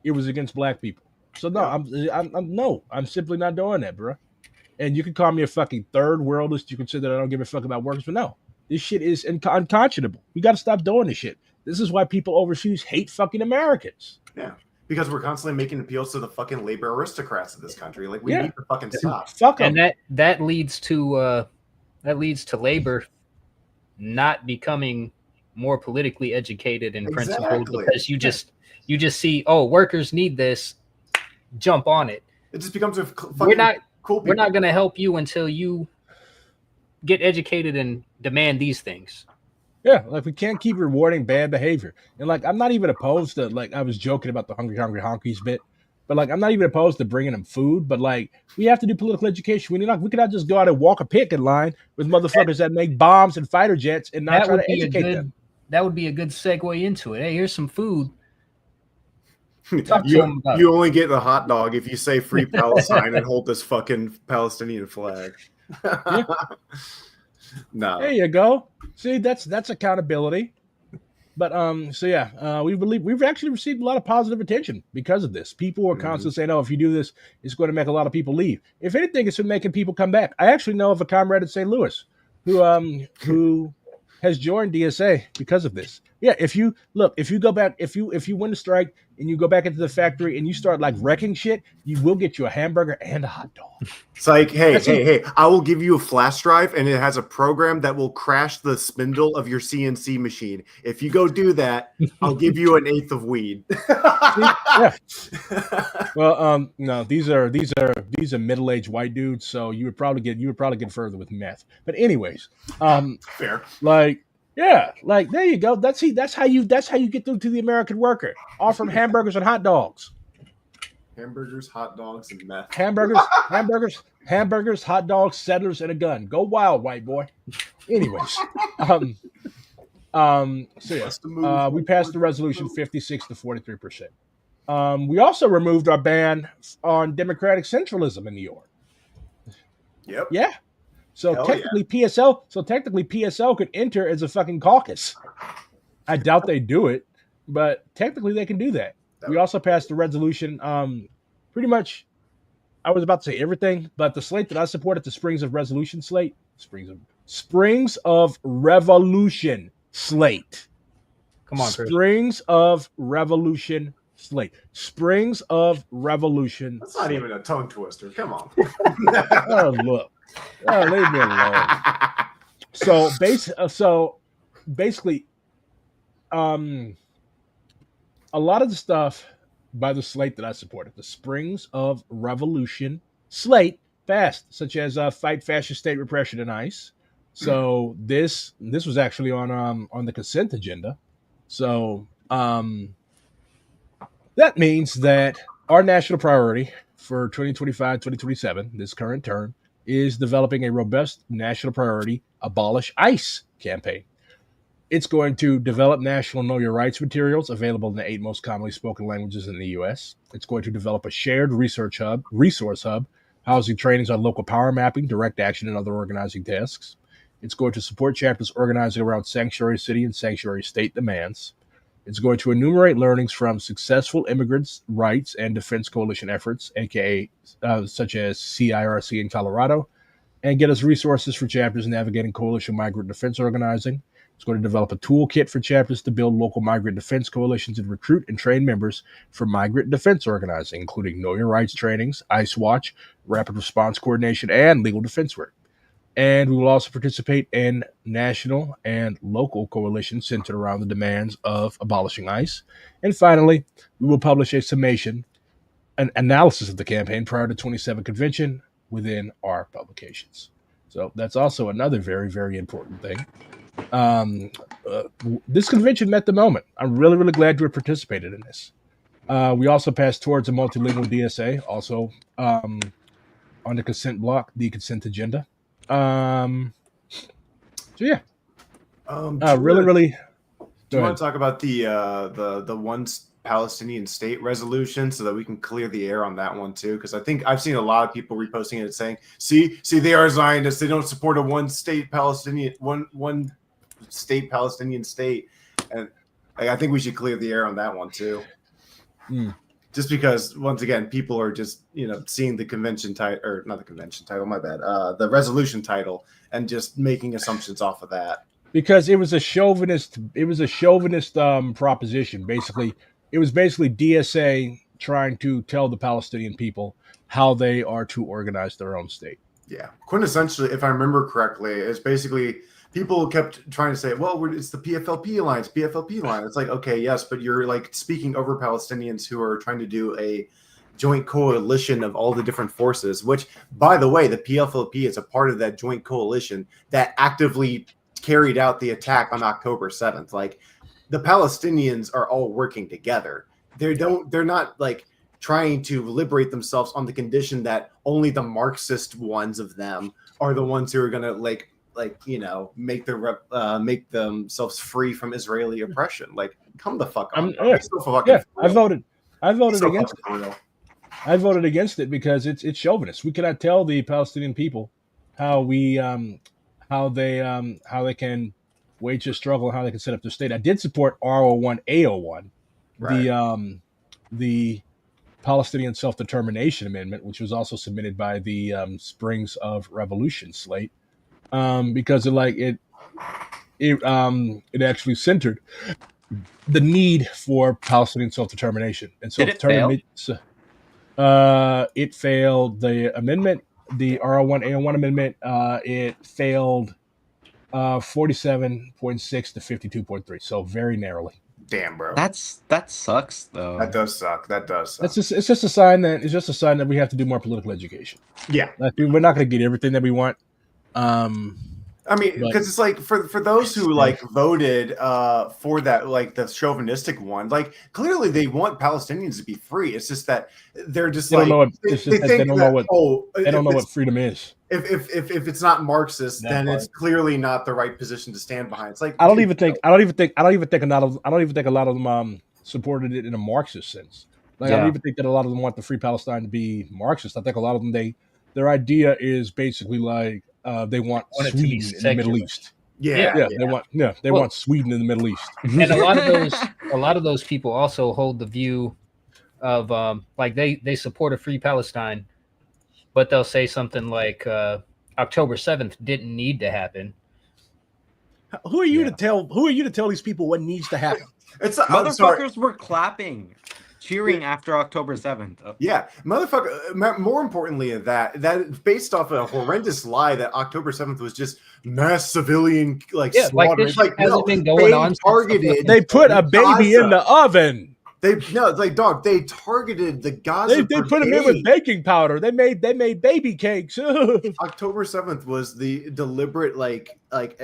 it was against black people. So no, I'm simply not doing that, bro. And you can call me a fucking third worldist. You can say that I don't give a fuck about workers, but no, this shit is unconscionable. We got to stop doing this shit. This is why people overseas hate fucking Americans. Yeah, because we're constantly making appeals to the fucking labor aristocrats of this country. Like, we need to fucking stop. Fuck them. And that leads to labor not becoming more politically educated and principled, because you just see, workers need this, jump on it. It just becomes a we're not going to help you until you get educated and demand these things. Yeah, like, we can't keep rewarding bad behavior. And, like, I'm not even opposed to, like, I was joking about the hungry honkies bit, but, like, I'm not even opposed to bringing them food, but, like, we have to do political education. We cannot just go out and walk a picket line with motherfuckers that make bombs and fighter jets and not try to educate them. That would be a good segue into it. Hey, here's some food. You only get the hot dog if you say free Palestine and hold this fucking Palestinian flag. No. There you go. See, that's accountability. But we've actually received a lot of positive attention because of this. People are constantly saying, "Oh, if you do this, it's going to make a lot of people leave." If anything, it's been making people come back. I actually know of a comrade in St. Louis who has joined DSA because of this. Yeah, if you go back, if you win the strike and you go back into the factory and you start like wrecking shit, you will get you a hamburger and a hot dog. It's like, hey, I will give you a flash drive and it has a program that will crash the spindle of your CNC machine. If you go do that, I'll give you an eighth of weed. Yeah. Well, no, these are middle-aged white dudes, so you would probably get further with meth. But anyways, fair. Like, yeah, like there you go. That's how you get through to the American worker. Offer them hamburgers and hot dogs. Hamburgers, hot dogs, and meth. Hamburgers, hot dogs, settlers, and a gun. Go wild, white boy. Anyways, we passed the resolution 56 to 43%. We also removed our ban on democratic centralism in New York. Yep. Yeah. So technically PSL could enter as a fucking caucus. I doubt they do it, but technically they can do that. We also passed the resolution. Pretty much, I was about to say everything, but the slate that I supported, the Springs of Resolution slate, Springs of Revolution slate. Come on, Chris. Springs of Revolution slate. Springs of Revolution. That's not even a tongue twister. Come on. Oh, look. Oh, leave me alone. So basically, a lot of the stuff by the slate that I supported, the Springs of Revolution slate, passed, such as fight fascist state repression and ICE. So this was actually on the consent agenda. So that means that our national priority for 2025-2027, this current term, is developing a robust national priority abolish ICE campaign. It's going to develop national Know Your Rights materials available in the 8 most commonly spoken languages in the U.S. It's going to develop a shared resource hub, housing trainings on local power mapping, direct action, and other organizing tasks. It's going to support chapters organizing around sanctuary city and sanctuary state demands. It's going to enumerate learnings from successful immigrants' rights and defense coalition efforts, aka such as CIRC in Colorado, and get us resources for chapters navigating coalition migrant defense organizing. It's going to develop a toolkit for chapters to build local migrant defense coalitions and recruit and train members for migrant defense organizing, including Know Your Rights trainings, ICE Watch, rapid response coordination, and legal defense work. And we will also participate in national and local coalitions centered around the demands of abolishing ICE. And finally, we will publish a summation, an analysis of the campaign prior to 27 convention within our publications. So that's also another very, very important thing. This convention met the moment. I'm really, really glad to have participated in this. We also passed towards a multilingual DSA, also on the consent block, the consent agenda. Really. Do you want to talk about the one Palestinian state resolution so that we can clear the air on that one too? Because I think I've seen a lot of people reposting it saying, see, they are Zionists. They don't support a one state Palestinian state, and I think we should clear the air on that one too. Just because, once again, people are just seeing the convention title, or not the convention title, my bad, the resolution title, and just making assumptions off of that. Because it was a chauvinist proposition. Basically, it was DSA trying to tell the Palestinian people how they are to organize their own state. Yeah, quintessentially, if I remember correctly, it's basically people kept trying to say, well, it's the PFLP alliance. It's like, okay, yes, but you're like speaking over Palestinians who are trying to do a joint coalition of all the different forces, which, by the way, the PFLP is a part of that joint coalition that actively carried out the attack on October 7th. Like, the Palestinians are all working together. They're not like trying to liberate themselves on the condition that only the Marxist ones of them are the ones who are going to make themselves free from Israeli oppression. Like, come the fuck on. I voted against it. I voted against it because it's chauvinist. We cannot tell the Palestinian people how we how they can wage a struggle and how they can set up their state. I did support R01 A01, right. The Palestinian Self-Determination Amendment, which was also submitted by the Springs of Revolution slate, because it actually centered the need for Palestinian self-determination and self-determination. It failed the amendment, the R01 A01 amendment. It failed 47.6 to 52.3, so very narrowly. Damn, bro. That sucks, though. That does suck. It's just a sign that we have to do more political education. Yeah, like, we're not going to get everything that we want. I mean, because it's like for those who like voted for that, like the chauvinistic one, like clearly they want Palestinians to be free. It's just that they're just they don't know what freedom is. If it's not Marxist, then it's clearly not the right position to stand behind. It's like I don't even think a lot of them supported it in a Marxist sense. Like I don't even think that a lot of them want the Free Palestine to be Marxist. I think a lot of them their idea is basically like they want Sweden in the Middle East. They want Sweden in the Middle East. And a lot of those people also hold the view of like they support a Free Palestine, but they'll say something like October 7th didn't need to happen. Who are you to tell? Who are you to tell these people what needs to happen? It's motherfuckers were clapping, cheering after October 7th. Yeah, motherfucker. More importantly, that based off a horrendous lie that October 7th was just mass civilian slaughter. Like hasn't been going on. Targeted. They put a baby in the oven. It's like dog. They targeted the Gaza. They put them in with baking powder. They made baby cakes. October 7th was the deliberate like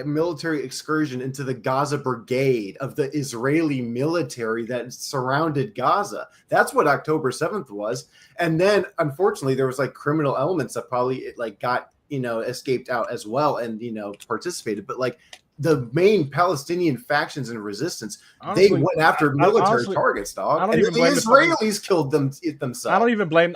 military excursion into the Gaza brigade of the Israeli military that surrounded Gaza. That's what October 7th was. And then unfortunately there was like criminal elements that probably got escaped out as well and participated. But like the main Palestinian factions and resistance, they went after military targets, dog. And the Israelis killed them themselves. I don't even blame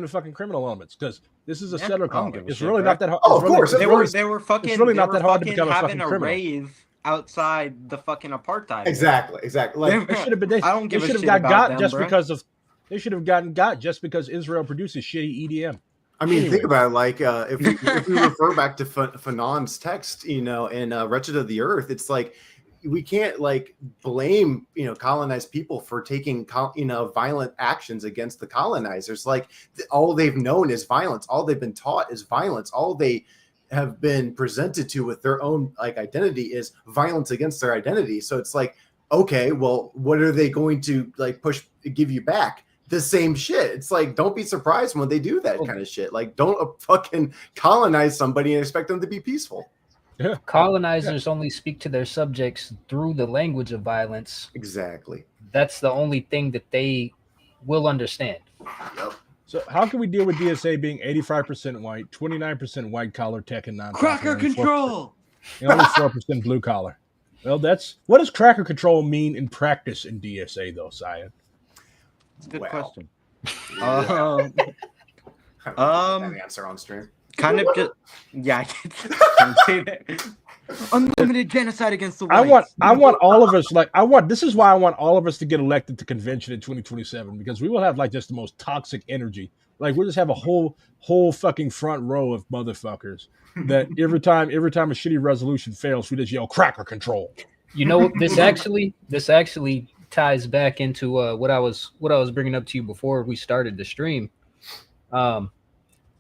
the fucking criminal elements because this is a settler colony. It's really not that hard. Oh, of course, they were fucking. It's really not that hard to become a fucking criminal. Rave outside the fucking apartheid. Exactly. Like, they should have been. I don't give a shit about them, just because of. They should have gotten got just because Israel produces shitty EDM. I mean, think about it. Like, if we refer back to Fanon's text, in "Wretched of the Earth," it's like we can't blame colonized people for taking violent actions against the colonizers. Like, all they've known is violence. All they've been taught is violence. All they have been presented to with their own identity is violence against their identity. So it's like, okay, well, what are they going to give you back? The same shit. It's like, don't be surprised when they do that kind of shit. Like, don't fucking colonize somebody and expect them to be peaceful. Yeah. Colonizers only speak to their subjects through the language of violence. Exactly. That's the only thing that they will understand. Yep. So how can we deal with DSA being 85% white, 29% white collar tech and non cracker control, and only 4% blue collar? Well, what does cracker control mean in practice in DSA though, Cyan? Good question. An answer on stream. Kind of just unlimited genocide against the whites. I want all of us this is why I want all of us to get elected to convention in 2027 because we will have just the most toxic energy. Like we'll just have a whole fucking front row of motherfuckers that every time a shitty resolution fails, we just yell cracker control. This actually ties back into what I was bringing up to you before we started the stream.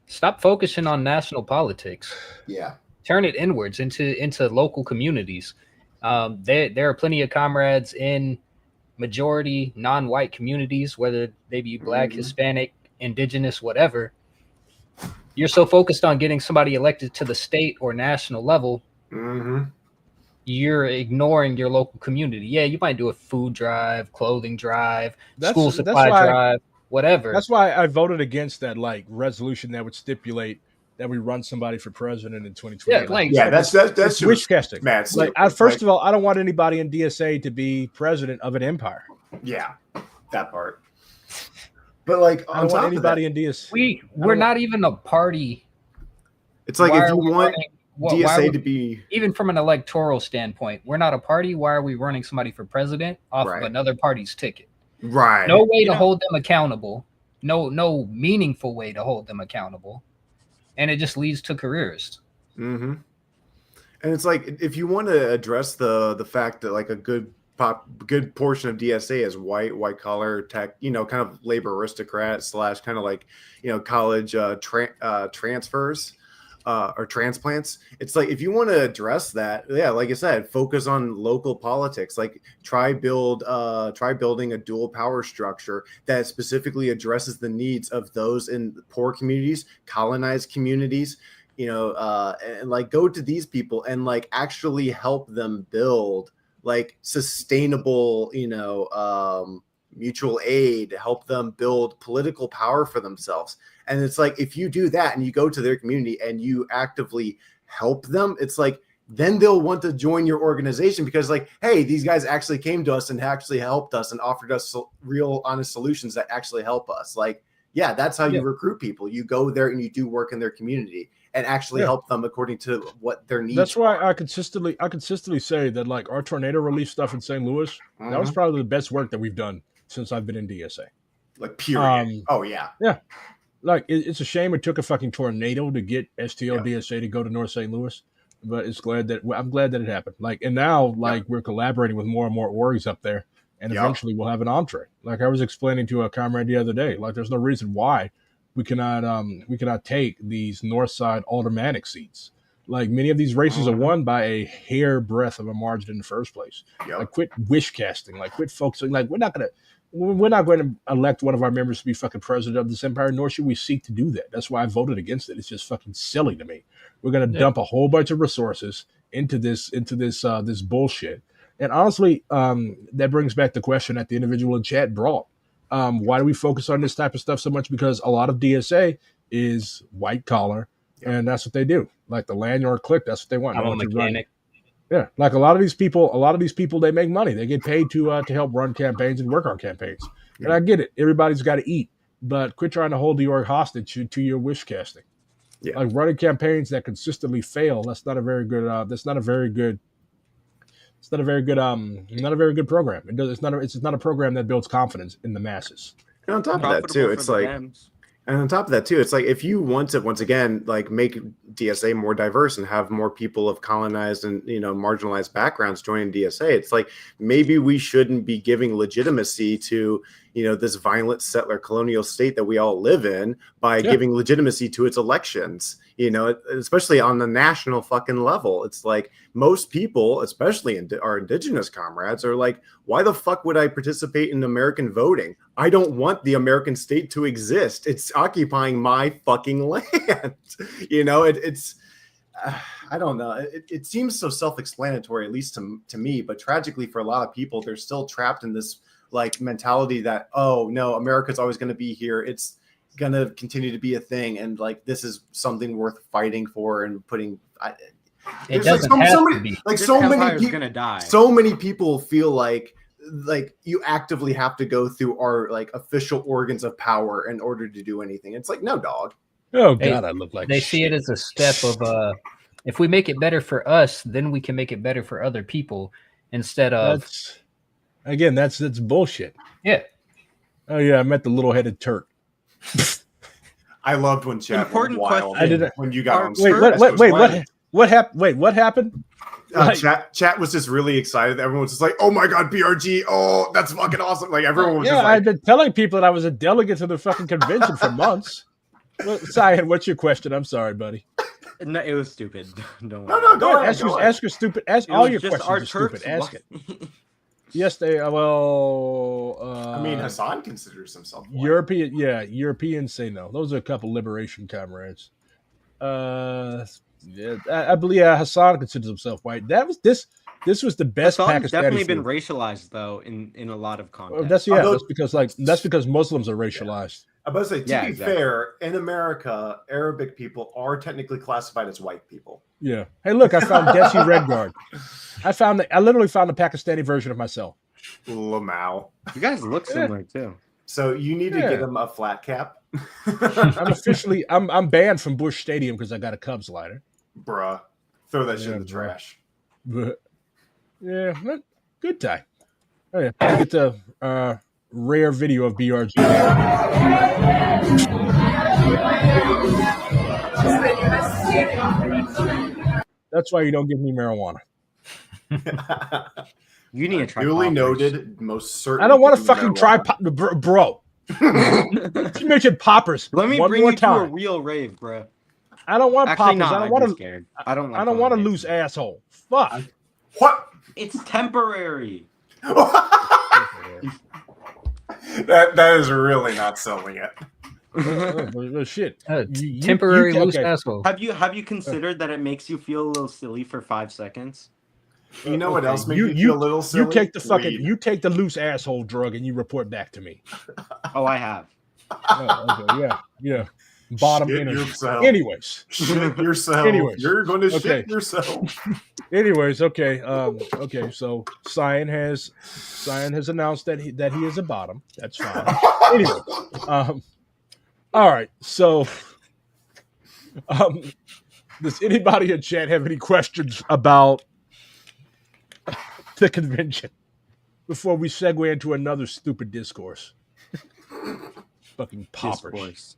Stop focusing on national politics. Yeah, turn it inwards into local communities. There are plenty of comrades in majority non-white communities, whether they be Black, Hispanic, Indigenous, whatever. You're so focused on getting somebody elected to the state or national level. You're ignoring your local community. Yeah, you might do a food drive, clothing drive, school supply drive, whatever. That's why I voted against that resolution that would stipulate that we run somebody for president in 2020. That's wish casting. Mad. First of all, I don't want anybody in DSA to be president of an empire. Yeah, that part. But I don't want anybody in DSA. We're not even a party. It's like if you want. DSA to be even from an electoral standpoint, we're not a party. Why are we running somebody for president off of another party's ticket? Right. No way to hold them accountable. No meaningful way to hold them accountable, and it just leads to careers. Mm-hmm. And it's like, if you want to address the fact that like a good portion of DSA is white collar tech, kind of labor aristocrat / kind of like, college transfers or transplants. It's like, if you want to address that, like I said, focus on local politics, like try building a dual power structure that specifically addresses the needs of those in poor communities, colonized communities, and like go to these people and like actually help them build like sustainable, mutual aid, help them build political power for themselves. And it's like, if you do that and you go to their community and you actively help them, it's like, then they'll want to join your organization because like, hey, these guys actually came to us and actually helped us and offered us real honest solutions that actually help us. Like, yeah, that's how you recruit people. You go there and you do work in their community and actually help them according to what their needs That's why are. I consistently say that like our tornado relief stuff in St. Louis, that was probably the best work that we've done since I've been in DSA. Like, period. Yeah. Like, it's a shame it took a fucking tornado to get STL DSA to go to North St. Louis, but I'm glad that it happened. Like, and now, like, we're collaborating with more and more orgs up there, and eventually we'll have an entree. Like I was explaining to a comrade the other day, like, there's no reason why we cannot take these North Side aldermanic seats. Like, many of these races are won by a hair breadth of a margin in the first place. Like, quit wish casting. Like, quit focusing. Like, we're not going to elect one of our members to be fucking president of this empire, nor should we seek to do that. That's why I voted against it. It's just fucking silly to me. We're going to dump a whole bunch of resources into this bullshit. And honestly, that brings back the question that the individual in chat brought. Why do we focus on this type of stuff so much? Because a lot of DSA is white collar, and that's what they do. Like the landlord clique, that's what they want. I'm a mechanic. Yeah, like a lot of these people, they make money. They get paid to help run campaigns and work on campaigns. And I get it. Everybody's got to eat, but quit trying to hold the org hostage to your wish casting. Yeah. Like running campaigns that consistently fail. That's not a very good. It's not a very good program. It's not a program that builds confidence in the masses. And on top of that too, it's like. And on top of that, too, it's like if you want to, once again, like make DSA more diverse and have more people of colonized and, marginalized backgrounds joining DSA, it's like maybe we shouldn't be giving legitimacy to, this violent settler colonial state that we all live in by giving legitimacy to its elections, especially on the national fucking level. It's like most people, especially our indigenous comrades, are like, why the fuck would I participate in American voting? I don't want the American state to exist. It's occupying my fucking land. It's I don't know. It seems so self-explanatory, at least to me, but tragically for a lot of people, they're still trapped in this like mentality that, oh no, America's always going to be here. It's going to continue to be a thing. And like, this is something worth fighting for and putting. So many people feel like you actively have to go through our like official organs of power in order to do anything. It's like, no, dog. Oh God, I look like they shit. see it as a step of if we make it better for us, then we can make it better for other people instead of. That's bullshit. Yeah. Oh yeah, I met the little-headed Turk. I loved when chat went wild. When you got on. What happened? Wait, what happened? Chat was just really excited. Everyone was just like, "Oh my god, BRG! Oh, that's fucking awesome!" Like everyone was. Yeah, just like, I've been telling people that I was a delegate to the fucking convention for months. Well, Cyan, what's your question? I'm sorry, buddy. No, it was stupid. Don't worry. No, go ahead. Ask your stupid. Ask all your questions. Are stupid. Ask it. Yes, they well. I mean, Hassan considers himself white. European. Yeah, Europeans say no. Those are a couple liberation comrades. Yeah, I believe Hassan considers himself white. This was the best Pakistani definitely food. Been racialized though in a lot of context. That's because Muslims are racialized. I'm about to say, to be fair, in America, Arabic people are technically classified as white people. Yeah. Hey, look, I found Desi Redguard. I literally found a Pakistani version of myself. Lamau. You guys look similar too. So you need to get him a flat cap. I'm banned from Busch Stadium because I got a Cubs lighter. Bruh. Throw that shit in the trash. But, yeah, good time. Oh, yeah. Get the rare video of BRG. That's why you don't give me marijuana. You need to try. Duly poppers. Noted. Most certainly. I don't want to fucking try, bro. You mentioned poppers. Let me bring you to a real rave, bro. I don't want Actually, poppers. no, I don't want to. Scared. I don't. Like I don't want to lose asshole. Fuck. What? It's temporary. that is really not selling it. Shit. Temporary loose asshole. Have you considered that it makes you feel a little silly for 5 seconds? You know what else makes you feel a little silly? You take the fucking you take the loose asshole drug and you report back to me. Oh, I have. Oh, okay. Yeah. Bottom shit energy. Yourself. Anyways. Shit yourself. Anyways. You're going to shit yourself. Anyways, okay. Okay, so Cyan has announced that he is a bottom. That's fine. Anyway. All right. So does anybody in chat have any questions about the convention before we segue into another stupid discourse? Fucking poppers.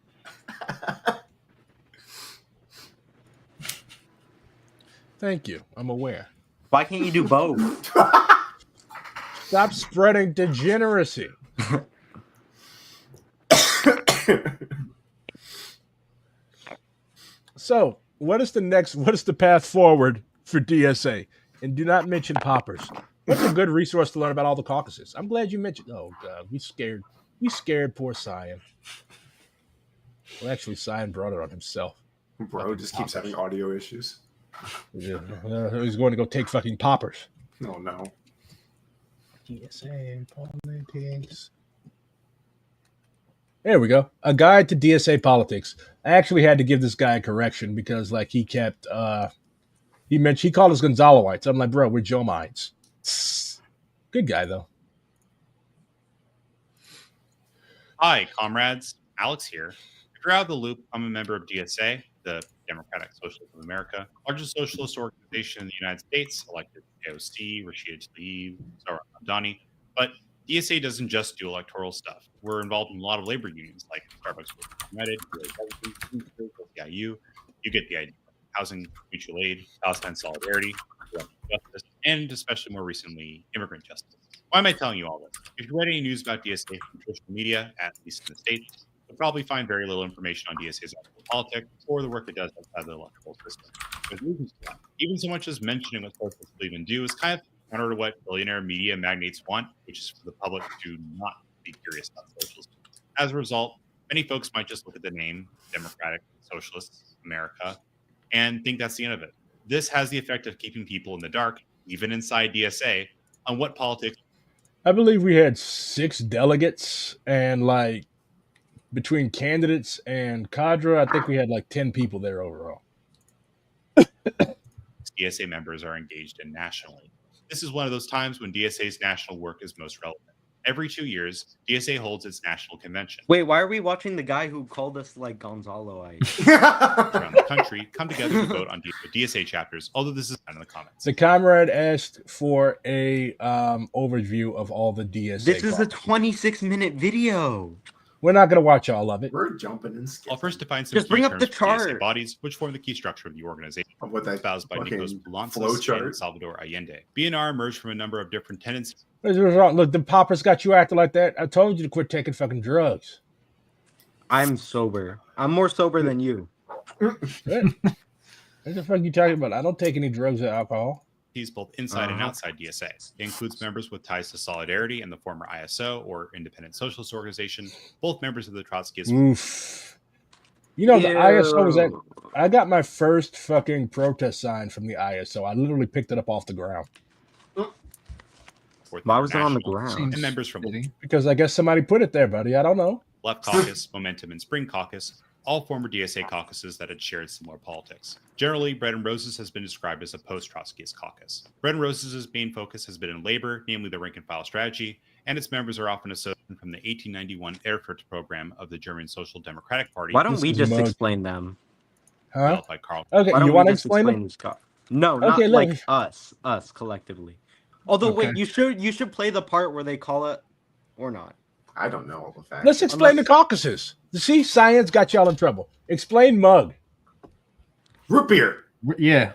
Thank you. I'm aware. Why can't you do both? Stop spreading degeneracy. So, what is the path forward for DSA? And do not mention poppers. What's a good resource to learn about all the caucuses? I'm glad you mentioned. Oh God, we scared poor Cyan. Well, actually, Cyan brought it on himself. Bro just keeps having audio issues. Yeah, he's going to go take fucking poppers. Oh no. DSA politics. There we go. A guide to DSA politics. I actually had to give this guy a correction because, like, he kept he called us Gonzaloites. I'm like, bro, we're Jomites. Good guy though. Hi, comrades. Alex here. If you're out of the loop, I'm a member of DSA, the Democratic Socialists of America, largest socialist organization in the United States, elected AOC, Rashida Tlaib, Zohran Mamdani. But DSA doesn't just do electoral stuff. We're involved in a lot of labor unions like Starbucks United, CIU. You get the idea. Housing Mutual Aid, Palestine Solidarity, Justice, and especially more recently, immigrant justice. Why am I telling you all this? If you read any news about DSA from social media, at least in the States, you'll probably find very little information on DSA's actual politics or the work it does outside the electoral system. There's reasons for that. Even so much as mentioning what socialists believe and do is kind of counter to what billionaire media magnates want, which is for the public to not be curious about socialism. As a result, many folks might just look at the name Democratic Socialists America and think that's the end of it. This has the effect of keeping people in the dark, even inside DSA, on what politics. I believe we had 6 delegates, and like between candidates and cadre, I think we had like 10 people there overall. DSA members are engaged in nationally. This is one of those times when DSA's national work is most relevant. Every 2 years, DSA holds its national convention. Wait, why are we watching the guy who called us like Gonzaloites? Around the country, come together to vote on DSA chapters, although this is down in the comments. The comrade asked for a overview of all the DSA. This is a 26-minute video. We're not going to watch all of it. We're jumping and skipping. I'll first define some Just bring up the chart. DSA bodies, which form the key structure of the organization. What that espoused by Nicolas flow Poulantzas chart. and Salvador Allende. BNR emerged from a number of different tendencies. What's wrong? Look, the poppers got you acting like that. I told you to quit taking fucking drugs. I'm sober. I'm more sober than you. What the fuck are you talking about? I don't take any drugs or alcohol. He's both inside and outside DSA. It includes members with ties to Solidarity and the former ISO, or Independent Socialist Organization, both members of the Trotskyist. Oof. You know, the ISO was at. I got my first fucking protest sign from the ISO. I literally picked it up off the ground. Why was it on the ground? And members from Because I guess somebody put it there, buddy. I don't know. Left Caucus, Momentum, and Spring Caucus, all former DSA caucuses that had shared similar politics. Generally, Bread and Roses has been described as a post-Trotskyist caucus. Bread and Roses' main focus has been in labor, namely the rank-and-file strategy, and its members are often associated from the 1891 Erfurt program of the German Social Democratic Party. Why don't we just explain them? Huh? By Karl. Okay, you want to explain them? No, not Okay, like us collectively. Although, Okay. wait, you should play the part where they call it, or not. I don't know all the facts. Let's explain the Caucasus. See, science got y'all in trouble. Explain mug. Root beer. Yeah.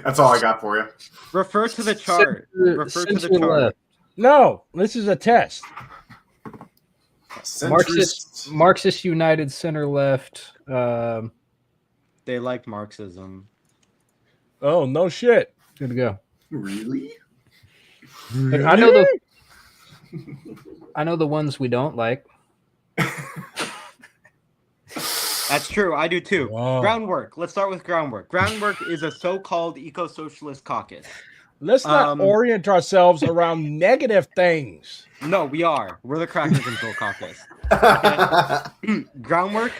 That's all I got for you. Refer to the chart. Refer to the chart. No, this is a test. Marxist United Center Left. They like Marxism. Oh, no shit. Good to go. Really? I know the ones we don't like. That's true. I do too. Wow. Groundwork. Let's start with Groundwork. Groundwork is a so-called eco-socialist caucus. Let's not orient ourselves around negative things. No, we are. We're the Cracker Control Caucus. Okay? Groundwork,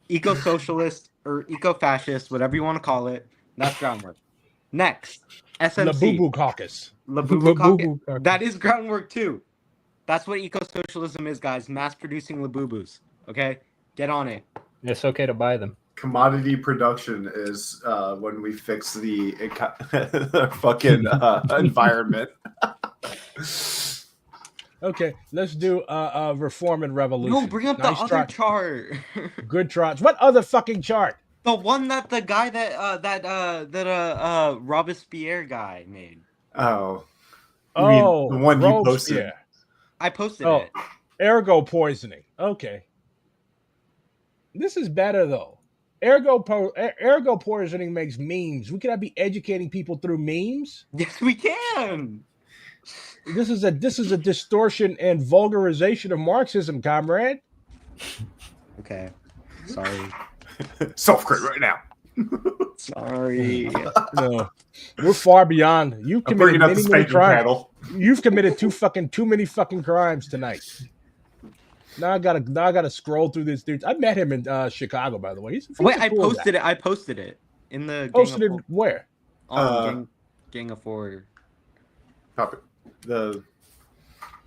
eco-socialist, or eco-fascist, whatever you want to call it. That's Groundwork. Next, SMC. Labubu Caucus. Labubu Caucus. That is Groundwork too. That's what eco-socialism is, guys. Mass-producing Labubus. Okay? Get on it. It's okay to buy them. Commodity production is when we fix the fucking environment. Okay, let's do reform and revolution. No, bring up the other chart. Good charts. What other fucking chart? The one that the guy that Robespierre guy made. Oh, the one you posted. I posted it. Ergo poisoning. Okay. This is better though. Ergo poisoning makes memes. We cannot be educating people through memes. Yes, we can. This is a distortion and vulgarization of Marxism, comrade. Okay. Sorry. Self-crit right now. Sorry. No, we're far beyond. You've committed many crimes. You've committed too many fucking crimes tonight. Now I gotta scroll through this dude. I met him in Chicago, by the way. Wait, I posted it. I posted it in the. Posted it where? Gang of Four. The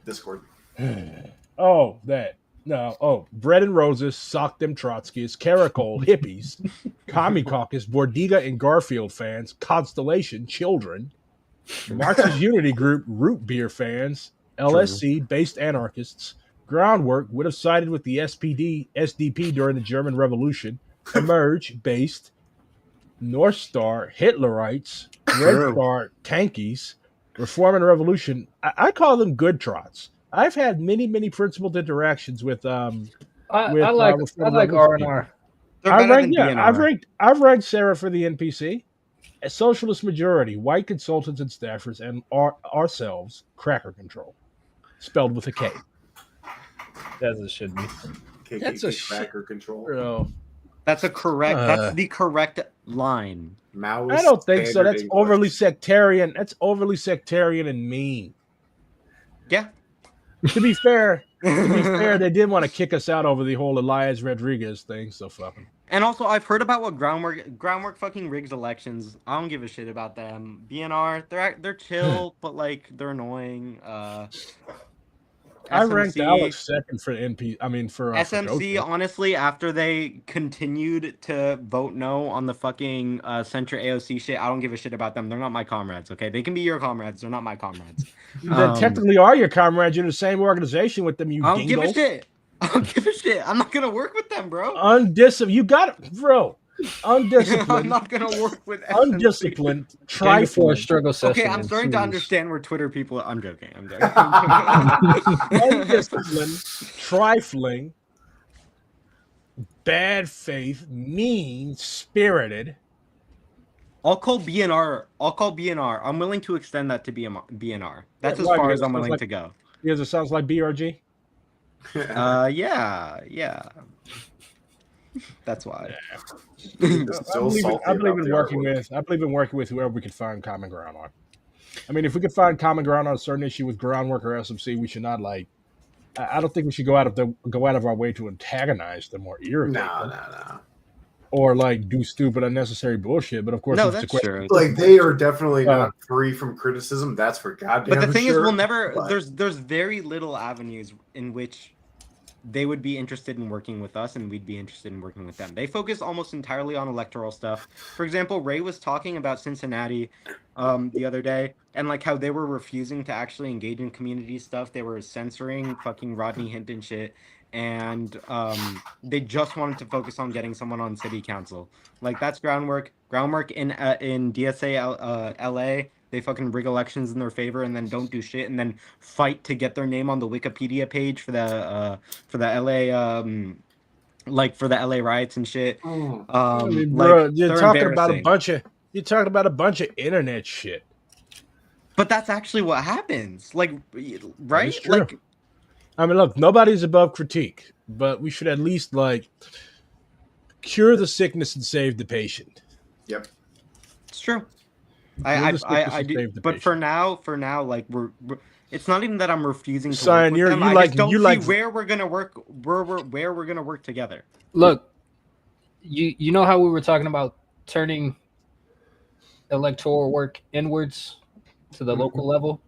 Discord. Oh, that. No. Oh, Bread and Roses, Sock Them Trotskyists, Caracol, Hippies, Commie Caucus, Bordiga and Garfield fans, Constellation, Children, Marxist Unity Group, Root Beer fans, LSC, Based Anarchists, Groundwork would have sided with the SDP during the German Revolution, Emerge, Based, North Star, Hitlerites, Red Star, Tankies, Reform and Revolution. I call them good trots. I've had many principled interactions with I like R&R. I've ranked Sarah for the NPC. A socialist majority, white consultants and staffers, and ourselves, Cracker Control, spelled with a K. As it should be. That's a Cracker Control. Bro. That's the correct line. Maoist I don't think so. That's English. overly sectarian. That's overly sectarian and mean. Yeah. To be fair, they did want to kick us out over the whole Elias Rodriguez thing. So fucking. And also, I've heard about what Groundwork fucking rigs elections. I don't give a shit about them. BNR, they're chill, but like they're annoying. I ranked Alex second for NP. I mean for SMC. Honestly, after they continued to vote no on the fucking Center AOC shit, I don't give a shit about them. They're not my comrades. Okay, they can be your comrades. They're not my comrades. They technically are your comrades. You're in the same organization with them. You. I don't give a shit. I don't give a shit. I'm not gonna work with them, bro. You got it, bro. Undisciplined. I'm not gonna work with SMC. Undisciplined. Trifling. Struggle session. Okay, I'm starting to understand where Twitter people. I'm joking. Undisciplined, trifling, bad faith, mean spirited. I'll call BNR. I'm willing to extend that to BNR. That's as far as I'm willing to go. Because it sounds like BRG. Yeah. That's why. I believe in working with whoever we can find common ground on. I mean, if we could find common ground on a certain issue with Groundwork or SMC, we should not like. I don't think we should go out of our way to antagonize them or irritate them. No. Or like do stupid, unnecessary bullshit. But of course, that's true. Like they are definitely not free from criticism. That's for goddamn. But the thing is, sure. we'll never. There's very little avenues in which they would be interested in working with us and we'd be interested in working with them. They focus almost entirely on electoral stuff. For example, Ray was talking about Cincinnati the other day and like how they were refusing to actually engage in community stuff. They were censoring fucking Rodney Hinton shit. And they just wanted to focus on getting someone on city council. Like that's groundwork in DSA LA. They fucking rig elections in their favor and then don't do shit and then fight to get their name on the Wikipedia page for the LA for the LA riots and shit. I mean, bro, you're talking about a bunch of internet shit. But that's actually what happens. Like, right? Like, I mean, look, nobody's above critique, but we should at least like cure the sickness and save the patient. Yep, it's true. I do, but for now, like we're it's not even that I'm refusing to work with them. I just don't see where we're gonna work, where we're gonna work together. Look, you know how we were talking about turning electoral work inwards to the local level?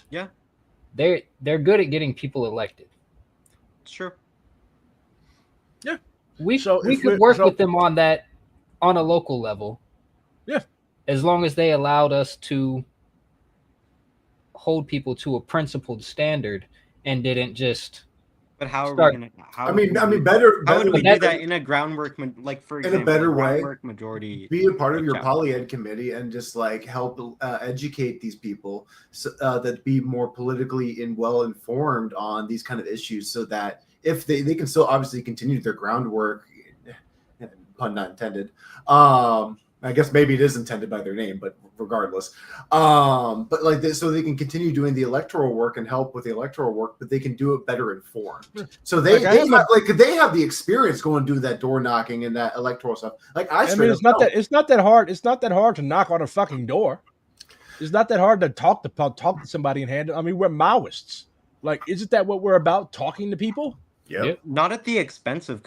Yeah, they're good at getting people elected. It's true. Yeah, we could work with them on that on a local level. Yeah. As long as they allowed us to hold people to a principled standard and didn't just. But how are we gonna? I mean, better. How would we do that in a groundwork, like for example, in a better way? Majority. Be a part of your polyed committee and just like help educate these people so, that be more politically and well informed on these kind of issues, so that if they can still obviously continue their groundwork, pun not intended. I guess maybe it is intended by their name, but regardless, but like this, so they can continue doing the electoral work and help with the electoral work, but they can do it better informed. So they have the experience going to do that door knocking and that electoral stuff. Like it's not that hard. It's not that hard to knock on a fucking door. It's not that hard to talk to somebody and handle. I mean, we're Maoists. Like, isn't that what we're about? Talking to people. Yep. Not at the expense of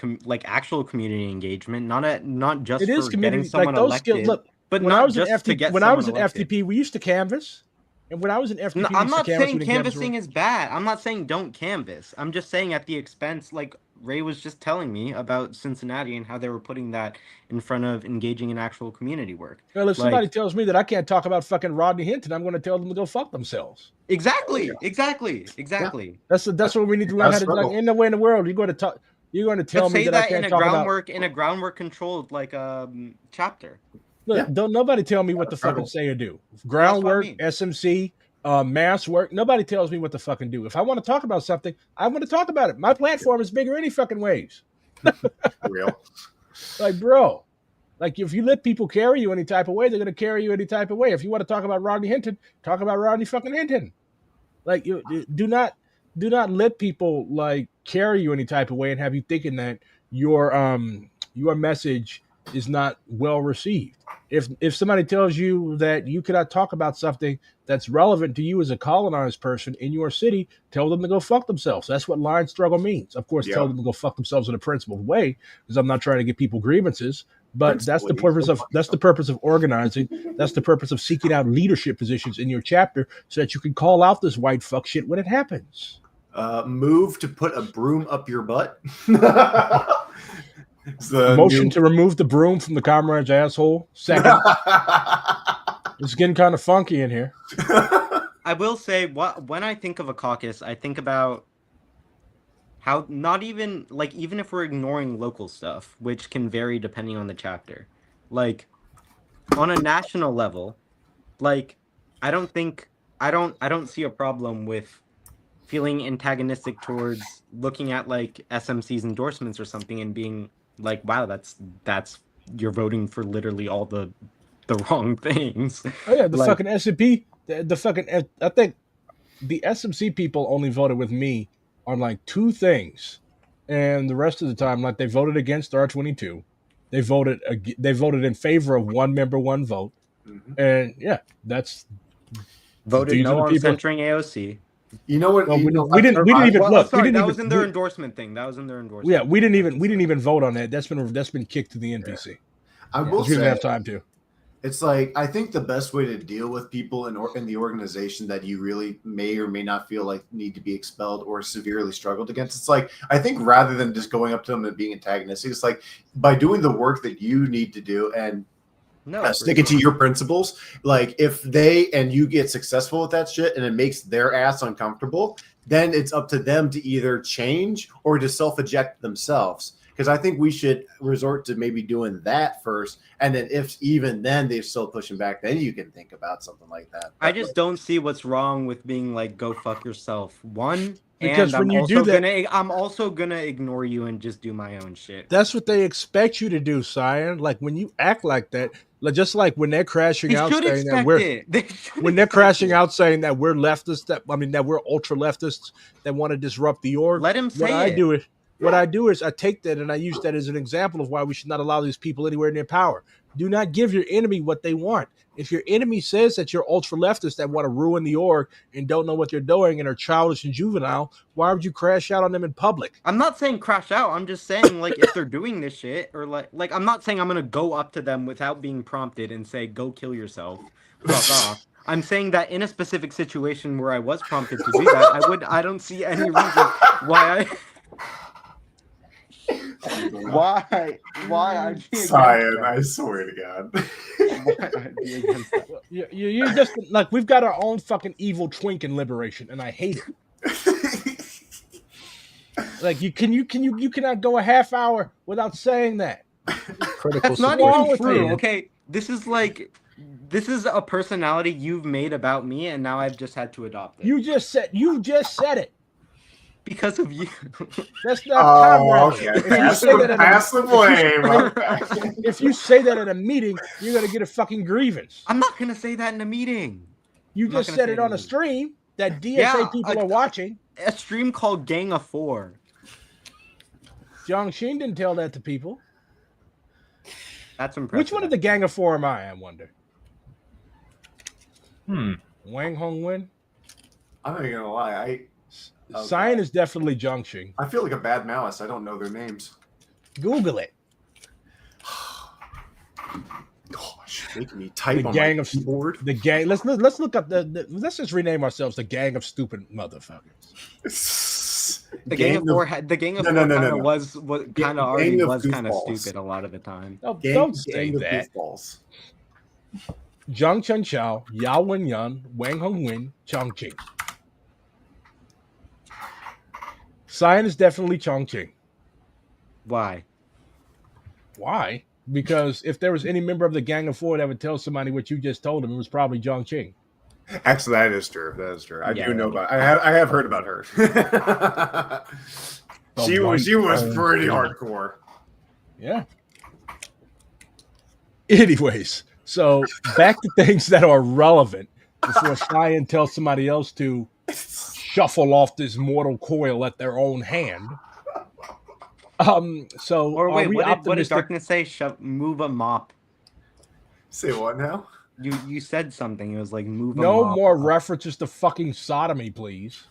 actual community engagement. Not just it is for community, getting someone like those elected. Skills, look, but when not I was just in FTP, to get when I was in elected. FTP, we used to canvass. And when I was in FTP, no, I'm not saying canvassing is bad. I'm not saying don't canvass. I'm just saying at the expense, like Ray was just telling me about Cincinnati and how they were putting that in front of engaging in actual community work. Well, if somebody tells me that I can't talk about fucking Rodney Hinton, I'm going to tell them to go fuck themselves. Exactly. Yeah. That's what we need to learn how to do. Like, ain't no way in the world you're going to talk. You're going to tell me that I can't talk about in a groundwork controlled like chapter. Look, don't nobody tell me what to fucking say or do. Groundwork, SMC, mass work. Nobody tells me what to fucking do. If I want to talk about something, I want to talk about it. My platform is bigger any fucking ways. Real. Like, bro, like if you let people carry you any type of way, they're going to carry you any type of way. If you want to talk about Rodney Hinton, talk about Rodney fucking Hinton. Like, you do not let people like carry you any type of way and have you thinking that your message is not well received. If somebody tells you that you cannot talk about something that's relevant to you as a colonized person in your city, tell them to go fuck themselves. That's what line struggle means. Of course, tell them to go fuck themselves in a principled way, because I'm not trying to give people grievances. But that's the purpose of organizing. That's the purpose of seeking out leadership positions in your chapter, so that you can call out this white fuck shit when it happens. Move to put a broom up your butt. Motion to remove the broom from the comrade's asshole. Second. It's getting kind of funky in here. I will say, when I think of a caucus, I think about how not even like even if we're ignoring local stuff, which can vary depending on the chapter, like on a national level, like I don't see a problem with feeling antagonistic towards looking at like SMC's endorsements or something and being like, wow, that's you're voting for literally all the wrong things. Oh yeah, the like, fucking SCP, the fucking I think the SMC people only voted with me on like two things, and the rest of the time, like they voted against R22, they voted in favor of one member, one vote, and yeah, that's voted no on centering AOC. You know what? No, we didn't even look. Sorry, that was in their endorsement thing. That was in their endorsement. Yeah, we didn't even vote on that. That's been kicked to the NPC. I will say, we didn't have time to. It's like, I think the best way to deal with people in the organization that you really may or may not feel like need to be expelled or severely struggled against, it's like, I think rather than just going up to them and being antagonistic, it's like by doing the work that you need to do and sticking to your principles, like if they and you get successful with that shit and it makes their ass uncomfortable, then it's up to them to either change or to self-eject themselves. Because I think we should resort to maybe doing that first, and then if even then they're still pushing back, then you can think about something like that. I just don't see what's wrong with being like, go fuck yourself. One, because and when you do that, I'm also gonna ignore you and just do my own shit. That's what they expect you to do, Cyan. Like when you act like that, just like when they're crashing out saying that they're crashing out saying that we're leftists, that we're ultra leftists that want to disrupt the org. Let him say What I do is I take that and I use that as an example of why we should not allow these people anywhere near power. Do not give your enemy what they want. If your enemy says that you're ultra leftists that want to ruin the org and don't know what they're doing and are childish and juvenile, why would you crash out on them in public? I'm not saying crash out. I'm just saying, like, if they're doing this shit, or like I'm not saying I'm gonna go up to them without being prompted and say, "Go kill yourself, fuck off." I'm saying that in a specific situation where I was prompted to do that, I don't see any reason why Why I'd be Cyan, I swear to God. You're just like, we've got our own fucking evil twink in Liberation, and I hate it. Like you cannot go a half hour without saying that. That's not even true. Okay, this is a personality you've made about me, and now I've just had to adopt it. You just said it. Because of you. That's not okay. Pass the blame. If you say that at a meeting, you're gonna get a fucking grievance. I'm not gonna say that in a meeting. You just said it on a stream that DSA people are watching. A stream called Gang of Four. Jiang Xin didn't tell that to people. That's impressive. Which one of the Gang of Four am I wonder? Wang Hongwen? I'm not even gonna lie. Cyan is definitely Jiang Xin. I feel like a bad mouse. I don't know their names. Google it. Gosh, making me type the on gang my of keyboard. The gang. Let's look up let's just rename ourselves the Gang of Stupid Motherfuckers. The Gang of Four was kind of already was kind of stupid a lot of the time. No, don't say that. Zhang Chen Xiao, Yao Wenyan, Wang Hongwen, Chongqing. Cyan is definitely Chongqing. Why? Why? Because if there was any member of the Gang of Four that would tell somebody what you just told them, it was probably Jiang Qing. Actually, that is true. That is true. I do know about. I have heard about her. She was pretty hardcore. Yeah. Anyways, so back to things that are relevant before Cyan tells somebody else to shuffle off this mortal coil at their own hand. So or wait, what did Darkness say? Move a mop. Say what now? You said something. It was like move a no mop. more references to fucking sodomy, please.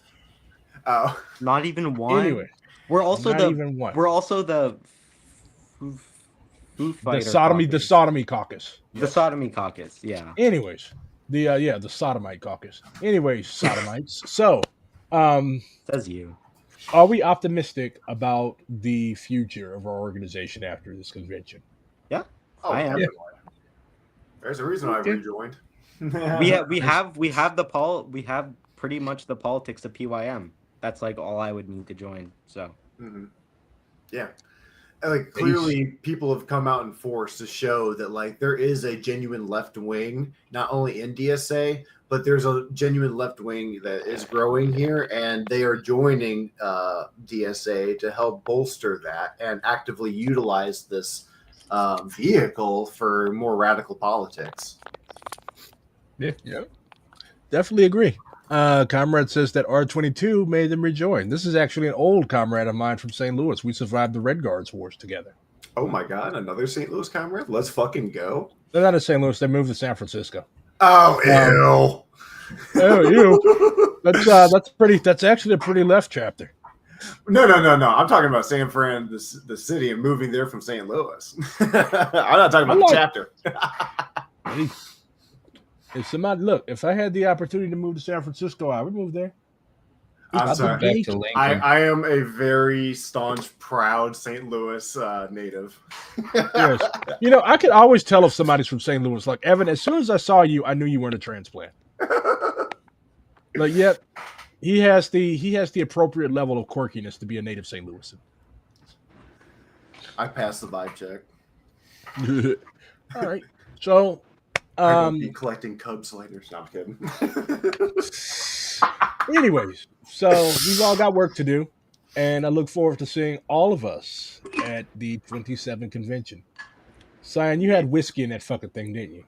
Oh, not even one. Anyway, we're also the sodomy caucus. The sodomy caucus, yeah. Anyways, the sodomite caucus. Anyways, sodomites. So, says you. Are we optimistic about the future of our organization after this convention? Yeah, I am. Yeah. There's a reason I rejoined. we have pretty much the politics of PYM. That's like all I would need to join. So, yeah, like clearly people have come out in force to show that like there is a genuine left wing, not only in DSA, but there's a genuine left wing that is growing here, and they are joining DSA to help bolster that and actively utilize this vehicle for more radical politics. Yeah, definitely agree. Comrade says that R22 made them rejoin. This is actually an old comrade of mine from St. Louis. We survived the Red Guards wars together. Oh my God, another St. Louis comrade? Let's fucking go. They're not in St. Louis. They moved to San Francisco. Oh, ew. Oh, ew. That's actually a pretty left chapter. No. I'm talking about San Fran, the city, and moving there from St. Louis. I'm not talking about the chapter. If somebody look, if I had the opportunity to move to San Francisco, I would move there. I'm sorry. Back to Lincoln. I am a very staunch, proud St. Louis native. Yes. You know, I could always tell if somebody's from St. Louis. Like, Evan, as soon as I saw you, I knew you weren't a transplant. Like, yep, he has the appropriate level of quirkiness to be a native St. Louisan. I passed the vibe check. All right. So I'm be collecting Cubs later. No, I'm kidding. Anyways, so we've all got work to do, and I look forward to seeing all of us at the 27 convention. Cyan, you had whiskey in that fucking thing, didn't you?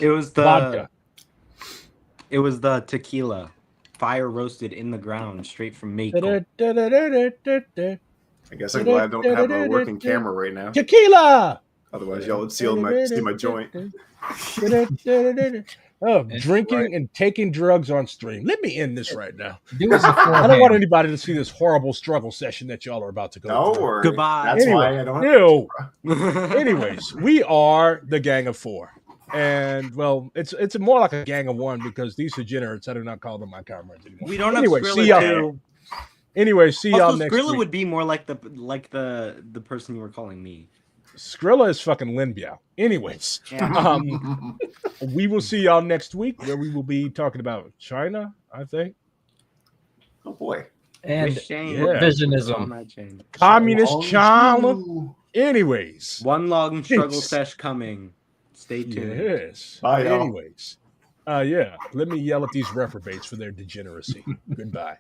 It was the Vodka. It was the tequila, fire roasted in the ground, straight from maple. I guess I'm glad I don't have a working camera right now. Tequila. Otherwise, y'all would see my joint. Oh, drinking and taking drugs on stream. Let me end this right now. I don't want anybody to see this horrible struggle session that y'all are about to go Don't through. worry. Goodbye. That's Anyway, why I don't have Anyways, we are the Gang of Four. And, well, it's more like a gang of one because these degenerates, I do not call them my comrades anymore. We don't have anyway, Skrilla see y'all. too. Anyway, see y'all Also, next Skrilla week. would be more like the person you were calling me. Skrilla is fucking Lin Biao. Anyways, Yeah. we will see y'all next week where we will be talking about China, I think. Oh boy. And Yeah. visionism. Communist China. Anyways. One long struggle sesh coming. Stay tuned. Yes. Bye, y'all. Anyways. Yeah. Let me yell at these reprobates for their degeneracy. Goodbye.